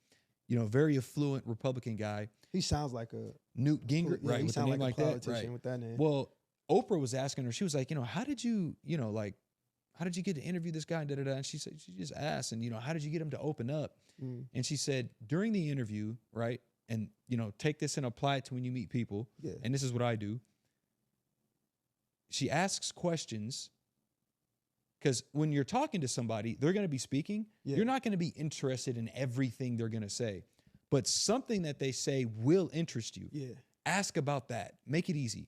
you know, very affluent Republican guy. He sounds like a Newt Gingrich, right? He with a name like that, right? With that name. Well, Oprah was asking her. She was like, you know, how did you get to interview this guy? And And she just asked, and you know, how did you get him to open up? And she said during the interview, right? and take this and apply it to when you meet people. Yeah. And this is what I do. She asks questions because when you're talking to somebody, they're going to be speaking. Yeah. You're not going to be interested in everything they're going to say, but something that they say will interest you. Yeah. Ask about that. Make it easy.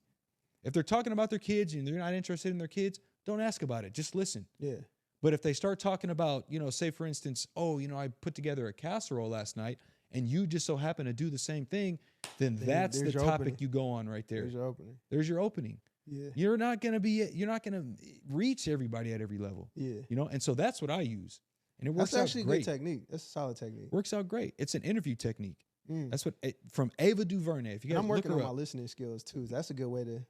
If they're talking about their kids and they're not interested in their kids, don't ask about it. Just listen. Yeah. But if they start talking about, say for instance, I put together a casserole last night and you just so happen to do the same thing, then that's the topic opening. you go on right there. There's your opening. There's your opening. Yeah. You're not going to reach everybody at every level. Yeah. And so that's what I use. And it works That's actually out great. a good technique. That's a solid technique. Works out great. It's an interview technique. Mm. That's what from Ava DuVernay. If you guys I'm working look on her my up, listening skills too. That's a good way to,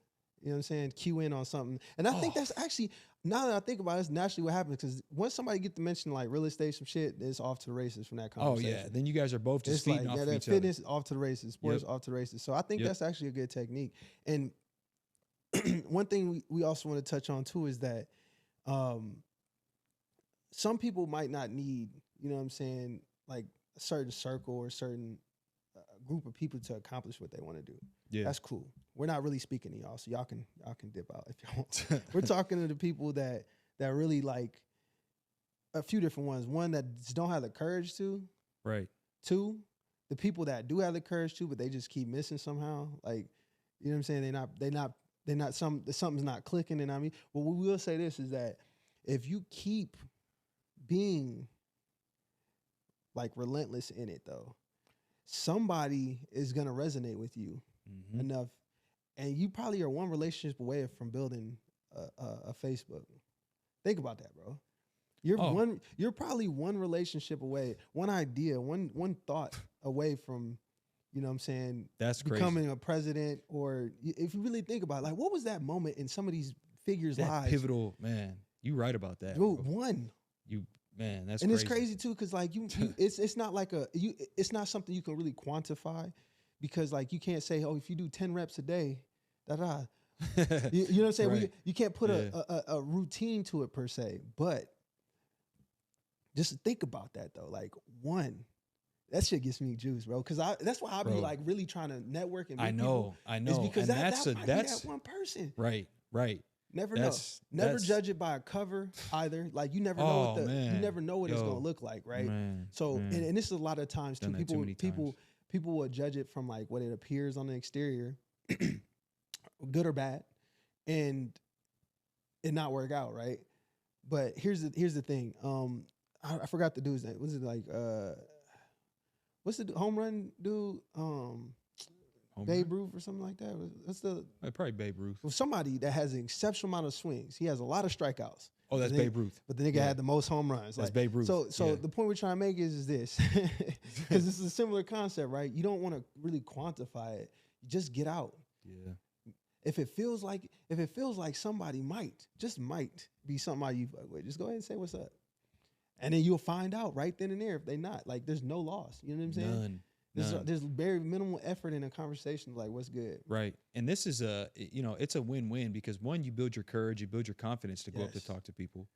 cue in on something. And I think that's actually, now that I think about it, it's naturally what happens, because once somebody get to mention like real estate, some shit, it's off to the races from that conversation. Oh yeah, then you guys are both just It's feeding like, off of that each fitness off to the races, sports Yep. off to the races. So I think Yep. that's actually a good technique. And one thing we also want to touch on too is that some people might not need, like a certain circle or a certain group of people to accomplish what they want to do. Yeah. That's cool. We're not really speaking to y'all, so y'all can dip out if y'all want. We're talking to the people that really like a few different ones. One, that just don't have the courage to. Right. Two, the people that do have the courage to, but they just keep missing somehow. Like, you know what I'm saying? They're not something's not clicking. And I mean, well, we will say this is that if you keep being like relentless in it though, somebody is gonna resonate with you enough, and you probably are one relationship away from building a Facebook. Think about that, bro. You're probably one relationship away, one idea, one thought away from, That's becoming crazy. a president. Or if you really think about it, like, what was that moment in some of these figures' That lives? pivotal, man. You right about that. Dude, Bro. one. That's And crazy. it's crazy too, because like it's not like it's not something you can really quantify, because like you can't say, oh, if you do 10 reps a day, you know what I'm saying? Right. You can't put a routine to it per se, but just think about that though. Like, one, that shit gets me juice, bro. Because that's why I be like really trying to network and meet people. I know. Is because and that might be that one person. Right. Never know. Never judge it by a cover either. Like, you never know you never know what it's gonna look like, right? Man, so and this is a lot of times too. People People will judge it from like what it appears on the exterior, good or bad, and it not work out, right? But here's the thing. I forgot the dude's name. Was it like what's the home run dude? Babe Ruth or something like that. What's the probably Babe Ruth. Well, somebody that has an exceptional amount of swings. He has a lot of strikeouts. Oh, that's Babe Ruth. But the nigga had the most home runs. That's Babe Ruth. So the point we're trying to make is this, because this is a similar concept, right? You don't want to really quantify it. You just get out. Yeah. If it feels like somebody might be somebody you fuck with, just go ahead and say what's up, and then you'll find out right then and there if they not. Like, there's no loss. You know what I'm saying? None. There's very minimal effort in a conversation like what's good. Right. And this is it's a win-win, because one, you build your courage, you build your confidence to go up to talk to people.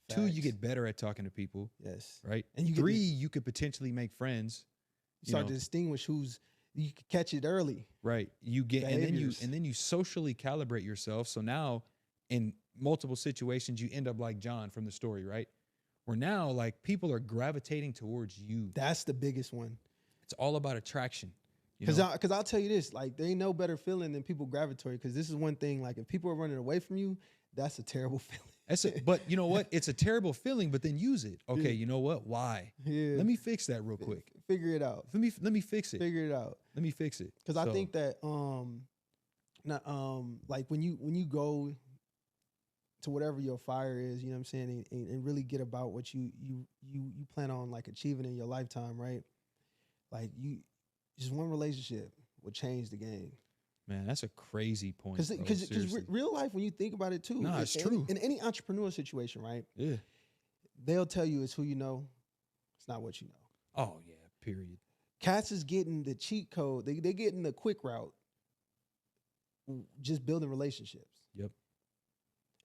Facts. Two, you get better at talking to people. Yes. Right. And three, you could potentially make friends. You start to distinguish you can catch it early. Right. You get behaviors. and then you socially calibrate yourself. So now in multiple situations you end up like John from the story, right? Where now like people are gravitating towards you. That's the biggest one. It's all about attraction. Because I'll tell you this, like, there ain't no better feeling than people gravitating. Because this is one thing, like, if people are running away from you, that's a terrible feeling. But you know what? It's a terrible feeling, but then use it. Okay, you know what? Why? Yeah. Let me fix that real quick. Figure it out. Let me fix it. Figure it out. Let me fix it. Because I think that like when you go to whatever your fire is, you know what I'm saying, and really get about what you plan on like achieving in your lifetime, right? Like, just one relationship will change the game. Man, that's a crazy point. Because real life, when you think about it too, it's true. In any entrepreneur situation, right? Yeah. They'll tell you it's who you know. It's not what you know. Oh yeah. Period. Cats is getting the cheat code. They getting the quick route. Just building relationships. Yep.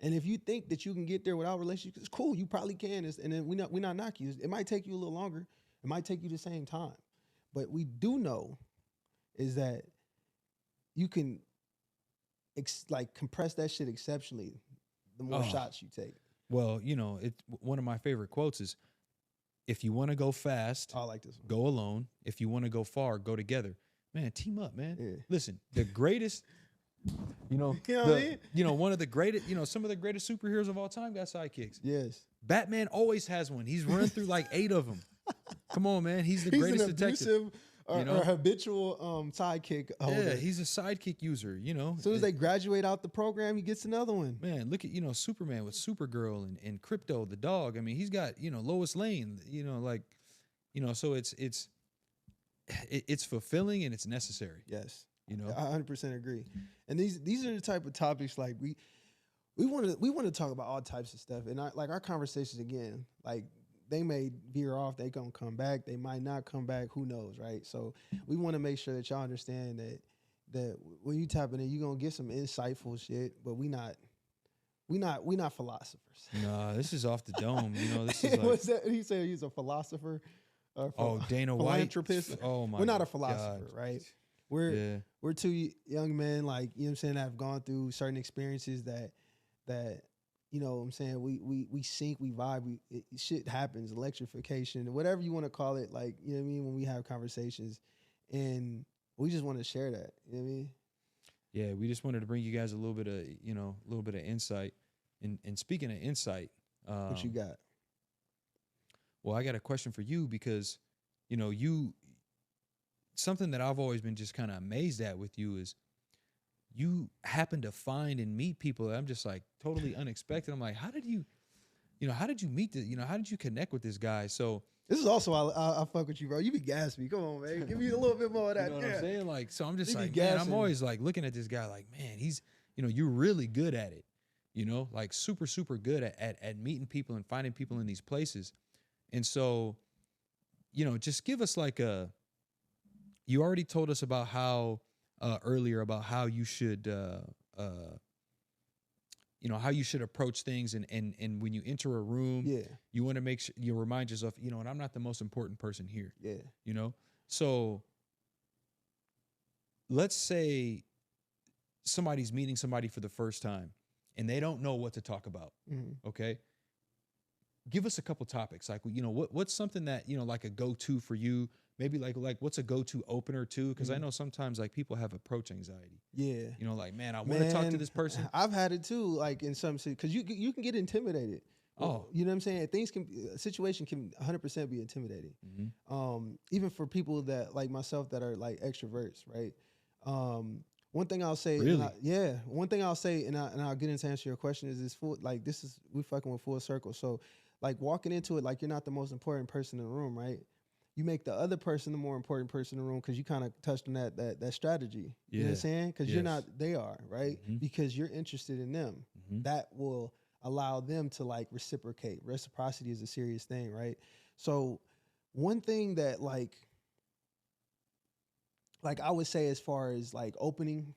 And if you think that you can get there without relationships, it's cool. You probably can. And then we not knock you. It might take you a little longer. It might take you the same time. But we do know is that you can like compress that shit exceptionally the more Oh, shots you take. well, one of my favorite quotes is, if you want to go fast, I like this one. go alone. If you want to go far, go together. Man, team up, man. Yeah. Listen, the greatest, You know what I mean? one of the greatest, some of the greatest superheroes of all time got sidekicks. Yes. Batman always has one. He's run through like 8 of them. Come on, man. He's the greatest an detective. abusive or, you know? or habitual sidekick holder. Yeah, he's a sidekick user, As soon as they graduate out the program, he gets another one. Man, look at, Superman with Supergirl and Crypto, the dog. I mean, he's got, Lois Lane, so it's fulfilling and it's necessary. Yes. I I 100% agree. And these are the type of topics like we want to talk about all types of stuff. And like our conversations again, like they may veer off, they gonna come back, they might not come back, who knows, right? So we want to make sure that y'all understand that when you tap in, you're gonna get some insightful shit, but we not philosophers. Nah, this is off the dome. This is like, What's that? He said he's a philosopher. Dana White. Philanthropist. Oh my. We're not a philosopher, God. right? We're two young men, like, you know what I'm saying, that have gone through certain experiences that you know what I'm saying, we sync, we vibe, shit happens, electrification, whatever you want to call it, like, you know what I mean, when we have conversations, and we just want to share that, you know what I mean? Yeah, we just wanted to bring you guys a little bit of insight. And speaking of insight, What you got? Well, I got a question for you because, something that I've always been just kind of amazed at with you is you happen to find and meet people that I'm just like totally unexpected. I'm like, how did you meet this? How did you connect with this guy? So This is also I fuck with you, bro. You be gassing me. Come on, man. Give me a little bit more of that. you know what I'm saying? Like, so I'm just You be like, man, I'm gassing. always like looking at this guy like, man, he's, you're really good at it. Like super, super good at meeting people and finding people in these places. And so, just give us like you already told us about how earlier about how you should how you should approach things, and when you enter a room, you want to make sure you remind yourself, and I'm not the most important person here. So let's say somebody's meeting somebody for the first time and they don't know what to talk about. Okay, give us a couple topics, like, what's something that, like a go-to for you, maybe like what's a go-to opener too, because I know sometimes like people have approach anxiety. Like, man, I want to talk to this person. I've had it too, like in some, because you can get intimidated. You know what I'm saying? A situation can 100% be intimidating. Even for people that like myself that are like extroverts, right? One thing I'll say, really? One thing I'll say, and I'll get into answer your question, is we fucking with full circle. So like walking into it, like you're not the most important person in the room, right? You make the other person the more important person in the room because you kind of touched on that strategy. You know what I'm saying? Because you're not, they are, right? Because you're interested in them. That will allow them to like reciprocate. Reciprocity is a serious thing, right? So one thing that like I would say as far as like opening,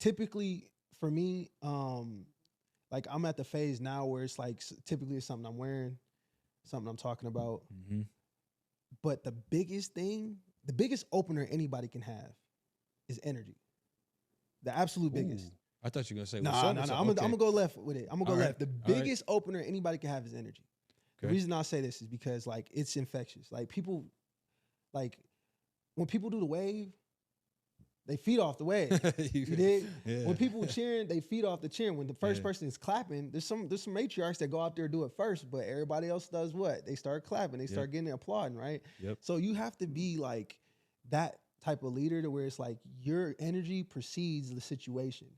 typically for me, like I'm at the phase now where it's like typically it's something I'm wearing, something I'm talking about. But the biggest opener anybody can have is energy. The absolute biggest. I thought you were gonna say, no. I'm gonna go left with it. I'm gonna go left. The biggest opener anybody can have is energy. Okay. The reason I say this is because like it's infectious. Like people, like when people do the wave, they feed off the wave. You dig? Yeah. When people cheering, they feed off the cheering. When the first person is clapping, there's some matriarchs that go out there and do it first, but everybody else does what? They start clapping. They start getting applauding, right? So you have to be like that type of leader to where it's like your energy precedes the situation.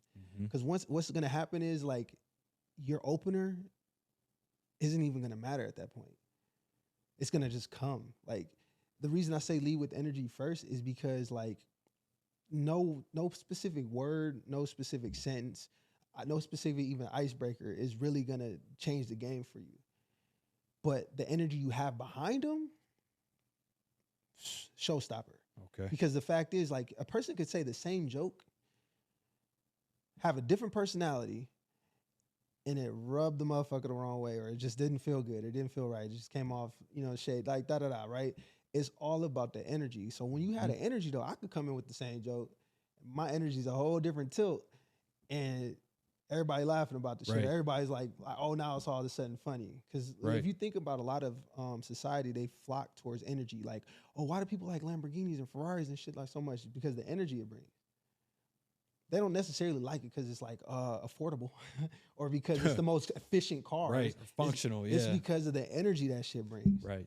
Because what's going to happen is like your opener isn't even going to matter at that point. It's going to just come. Like the reason I say lead with energy first is because like no specific word, no specific sentence, no specific even icebreaker is really going to change the game for you. But the energy you have behind them, showstopper. Okay. Because the fact is, like, a person could say the same joke, have a different personality, and it rubbed the motherfucker the wrong way, or it just didn't feel good. It didn't feel right. It just came off, shade, like da-da-da, right? it's all about the energy. So when you had an energy though, I could come in with the same joke. My energy's a whole different tilt, and everybody laughing about the shit. Right. Everybody's like, oh, now it's all of a sudden funny. Because Right. if you think about a lot of society, they flock towards energy. Like, oh, why do people like Lamborghinis and Ferraris and shit like so much? Because the energy it brings. They don't necessarily like it because it's like affordable or because it's the most efficient car. Right. Functional. It's because of the energy that shit brings. Right.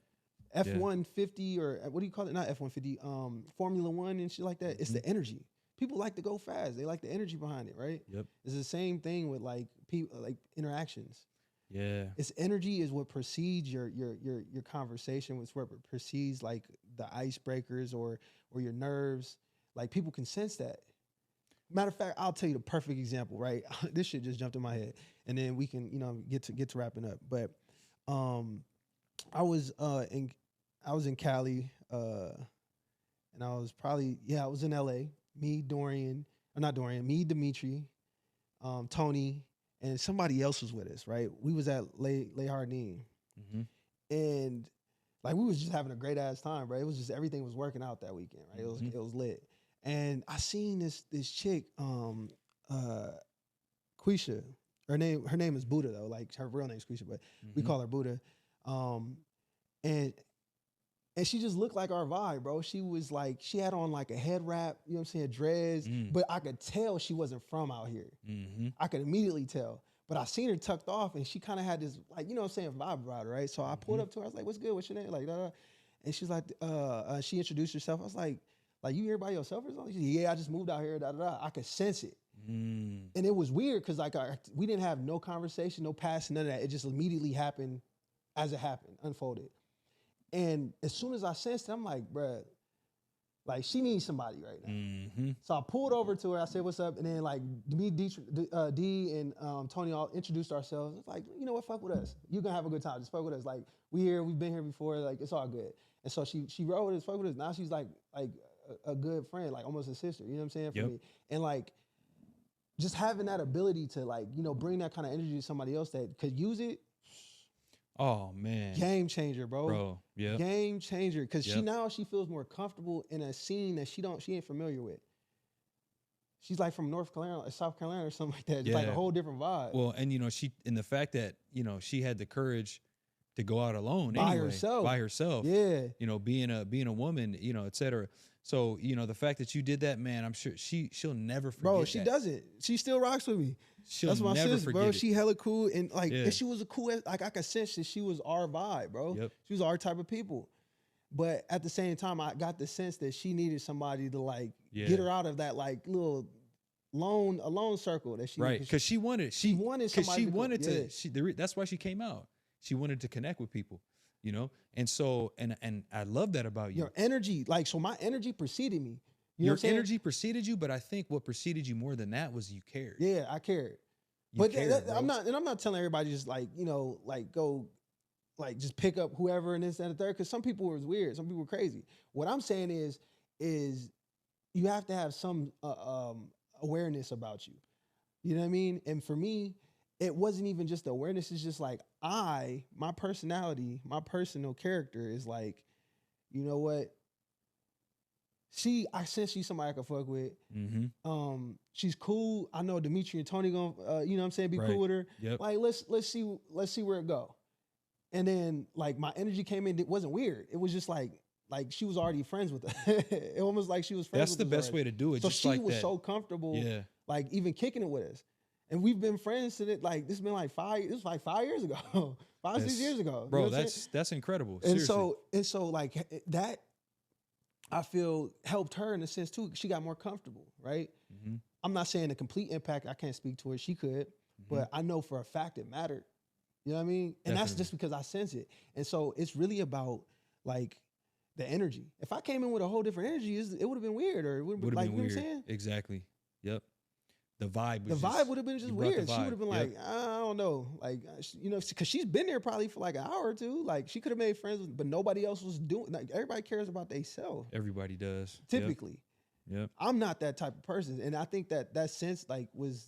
F-150 or what do you call it? Not F-150, Formula One and shit like that. It's the energy. People like to go fast. They like the energy behind it, right? Yep. It's the same thing with like people, like interactions. Yeah. It's energy is what precedes your conversation. It's what precedes like the icebreakers or your nerves. Like people can sense that. Matter of fact, I'll tell you the perfect example, right? This shit just jumped in my head, and then we can get to wrapping up. But I was in Cali, and I was I was in LA. Me, Dorian, or not Dorian, me, Dimitri, Tony, and somebody else was with us, right? We was at Le Jardin. And like we was just having a great ass time, right? It was just everything was working out that weekend, right? It was lit. And I seen this chick, Quisha. Her name is Buddha though, like her real name is Quisha, but we call her Buddha. And she just looked like our vibe, bro. She was like, she had on like a head wrap, you know what I'm saying, dreads, but I could tell she wasn't from out here. I could immediately tell. But I seen her tucked off and she kind of had this, like, you know what I'm saying, vibe about her, right? So I pulled up to her, I was like, what's good, what's your name? Like, and she's like, she introduced herself. I was like, you here by yourself or something? She said, yeah, I just moved out here, I could sense it. And it was weird because like we didn't have no conversation, no past, none of that. It just immediately happened as it happened, unfolded. And as soon as I sensed it, I'm like, bruh, like she needs somebody right now. So I pulled over to her. I said, what's up? And then like me, D and Tony all introduced ourselves. It's like, you know what, fuck with us. You're going to have a good time. Just fuck with us. Like we've been here before. Like it's all good. And so she rode with us, fuck with us. Now she's like a good friend, like almost a sister. You know what I'm saying? For me. And like just having that ability to like, bring that kind of energy to somebody else that could use it. Oh man, game changer, bro. Yeah, game changer. Because she feels more comfortable in a scene that she ain't familiar with. She's like from North Carolina, South Carolina, or something like that. Just like a whole different vibe. Well, and the fact that she had the courage to go out alone by herself. Yeah. Being a woman, et cetera. So the fact that you did that, man, I'm sure she'll never forget. Bro, she doesn't. She still rocks with me. That's my sis, bro. She hella cool and like and she was a cool, like I could sense that she was our vibe, bro. She was our type of people. But at the same time, I got the sense that she needed somebody to like get her out of that like little alone circle that she because she wanted that's why she came out. She wanted to connect with people, and so and I love that about you. Your energy, like so, my energy preceded me. Your energy preceded you, but I think what preceded you more than that was you cared. Yeah, I cared. I'm not telling everybody just like, like go, like just pick up whoever and this and the third, because some people were weird, some people were crazy. What I'm saying is you have to have some awareness about you. You know what I mean? And for me, it wasn't even just the awareness. It's just like my personality, my personal character is like, you know what? I sense she's somebody I can fuck with. She's cool. I know Dimitri and Tony gonna, you know what I'm saying, be cool with her. Yep. Like let's see where it go. And then like my energy came in. It wasn't weird. It was just like she was already friends with her. It almost like she was friends. That's the best way to do it. So just she like was that. so comfortable. Yeah. Like even kicking it with us. And we've been friends since like this has been like 5 years ago. 6 years ago. Bro, you know that's incredible. And Seriously. so like that I feel helped her in a sense too. She got more comfortable, right? I'm not saying a complete impact. I can't speak to her. She could, but I know for a fact it mattered. You know what I mean? And that's just because I sense it. And so it's really about like the energy. If I came in with a whole different energy, it would have been weird, or it would have been like, you know what I'm saying? Exactly. Yep. The vibe would have been just weird. She would have been like, I don't know, like, because she's been there probably for like an hour or two. Like she could have made friends, but nobody else was doing. Like everybody cares about themselves. Everybody does typically. Yep. I'm not that type of person, and I think that sense like was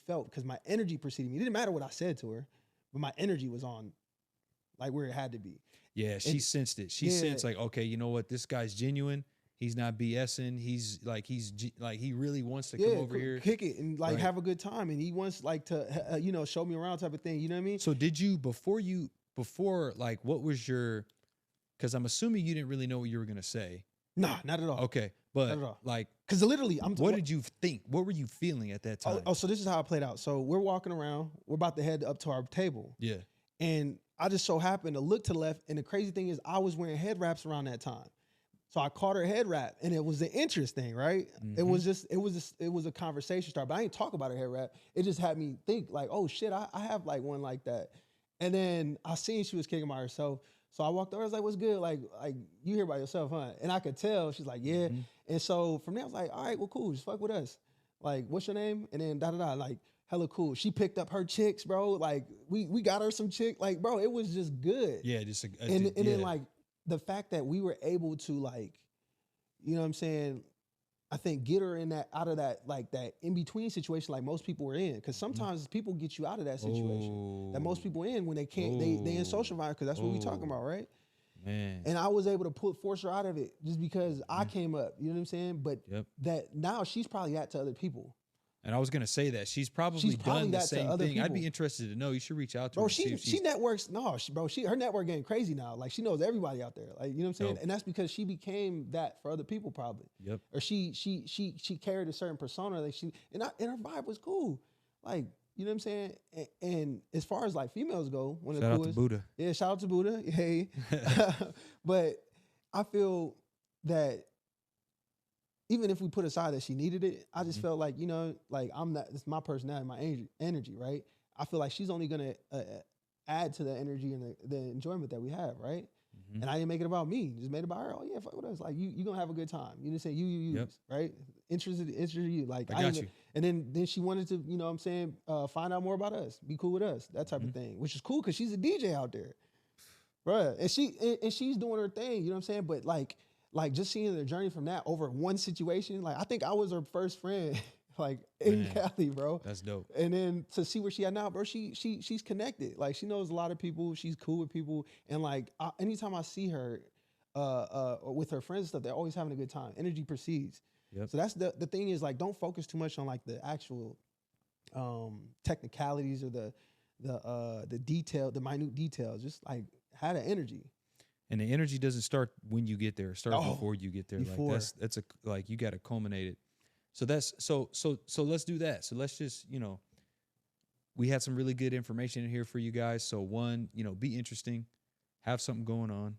felt because my energy preceded me. It didn't matter what I said to her, but my energy was on like where it had to be. Yeah, she sensed it. She sensed like, okay, you know what? This guy's genuine. He's not BSing. He's he really wants to come over here, kick it, and like have a good time. And he wants like to, you know, show me around type of thing. You know what I mean? So did you before like what was your? Because I'm assuming you didn't really know what you were gonna say. Nah, not at all. Okay, but like, because literally, what did you think? What were you feeling at that time? Oh, so this is how it played out. So we're walking around. We're about to head up to our table. Yeah, and I just so happened to look to the left, and the crazy thing is, I was wearing head wraps around that time. So I caught her head wrap, and it was the interest thing, right? Mm-hmm. It was a conversation start, but I didn't talk about her head wrap. It just had me think like, oh shit, I have like one like that. And then I seen she was kicking by herself. So I walked over, I was like, what's good? Like you here by yourself, huh? And I could tell, she's like, yeah. Mm-hmm. And so from there, I was like, all right, well, cool, just fuck with us. Like, what's your name? And then da-da-da, like, hella cool. She picked up her chicks, bro. Like, we got her some chick. Like, bro, it was just good. Yeah, and then like the fact that we were able to like, you know what I'm saying, I think get her out of that like that in between situation like most people were in, because sometimes people get you out of that situation that most people in when they can't they in social environment, because that's what we talking about, right? Man. And I was able to force her out of it just because I came up, you know what I'm saying? But that now she's probably that to other people. And I was gonna say that she's probably done the same thing. People. I'd be interested to know. You should reach out to her. Bro, she networks. No, her network getting crazy now. Like she knows everybody out there. Like, you know what I'm saying? Dope. And that's because she became that for other people probably. Yep. Or she carried a certain persona. Like and her vibe was cool. Like, you know what I'm saying? And as far as like females go, shout out to Buddha. Yeah, shout out to Buddha. Hey, but I feel that. Even if we put aside that she needed it, I just felt like, you know, like it's my personality, my energy, right? I feel like she's only going to add to the energy and the enjoyment that we have, right? Mm-hmm. And I didn't make it about me. Just made it about her. Oh, yeah, fuck with us. Like, you going to have a good time. You didn't say you, right? Interested you. Like, I got you. And then she wanted to, you know what I'm saying, find out more about us, be cool with us, that type of thing, which is cool because she's a DJ out there, right? And she's doing her thing, you know what I'm saying? But like just seeing the journey from that over one situation, like I think I was her first friend, like in Cali, bro. That's dope. And then to see where she at now, bro, she's connected. Like she knows a lot of people. She's cool with people. And like anytime I see her with her friends and stuff, they're always having a good time. Energy precedes. Yep. So that's the thing is like, don't focus too much on like the actual technicalities or the detail, the minute details. Just like have the energy. And the energy doesn't start when you get there. It starts before you get there. Before. Like that's like you got to culminate it. So that's so let's do that. So let's just, you know, we had some really good information in here for you guys. So one, you know, be interesting, have something going on,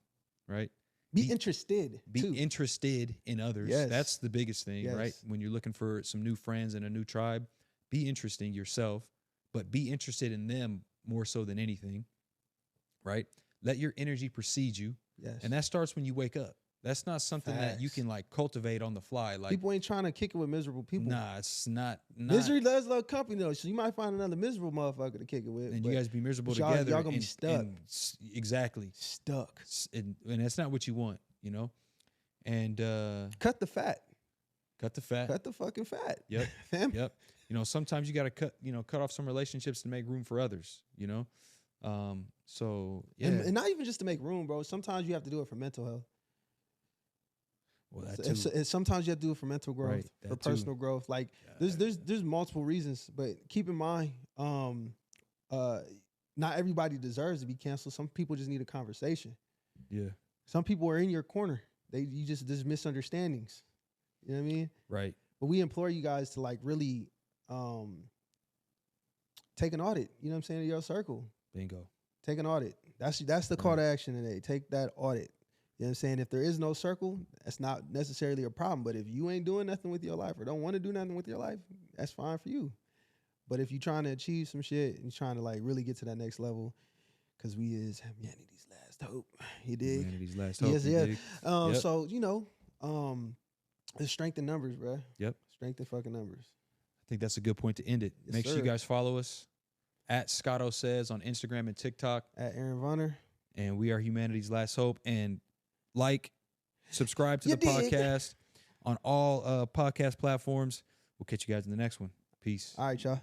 right? Be interested. Be interested in others. Yes. That's the biggest thing, right? When you're looking for some new friends and a new tribe, be interesting yourself, but be interested in them more so than anything, right? Let your energy precede you. Yes. And that starts when you wake up. That's not something that you can like cultivate on the fly. Like people ain't trying to kick it with miserable people. Nah, it's not. Misery does love company though. So you might find another miserable motherfucker to kick it with. And you guys be miserable together. Y'all gonna be stuck. Exactly. Stuck. And that's not what you want, you know? And cut the fat. Cut the fat. Cut the fucking fat. Yep. Fam. Yep. You know, sometimes you gotta cut off some relationships to make room for others, you know? So yeah, and not even just to make room, bro. Sometimes you have to do it for mental health. Well, that too. And sometimes you have to do it for mental growth, right, for personal growth. Like there's multiple reasons, but keep in mind, not everybody deserves to be canceled. Some people just need a conversation. Yeah. Some people are in your corner. There's misunderstandings. You know what I mean? Right. But we implore you guys to like really take an audit. You know what I'm saying? In your circle. Bingo. Take an audit. That's the call to action today. Take that audit. You know what I'm saying? If there is no circle, that's not necessarily a problem. But if you ain't doing nothing with your life or don't want to do nothing with your life, that's fine for you. But if you're trying to achieve some shit and you're trying to like really get to that next level, because we is humanity's last hope. You dig? Humanity's last hope. Yes, yeah. Yep. So, you know, it's strength in numbers, bro. Yep. Strength in fucking numbers. I think that's a good point to end it. Yes, Make sure sir. you guys follow us at Scotto Says on Instagram and TikTok. At Aaron Vonner. And we are Humanity's Last Hope. And subscribe to the podcast on all podcast platforms. We'll catch you guys in the next one. Peace. All right, y'all.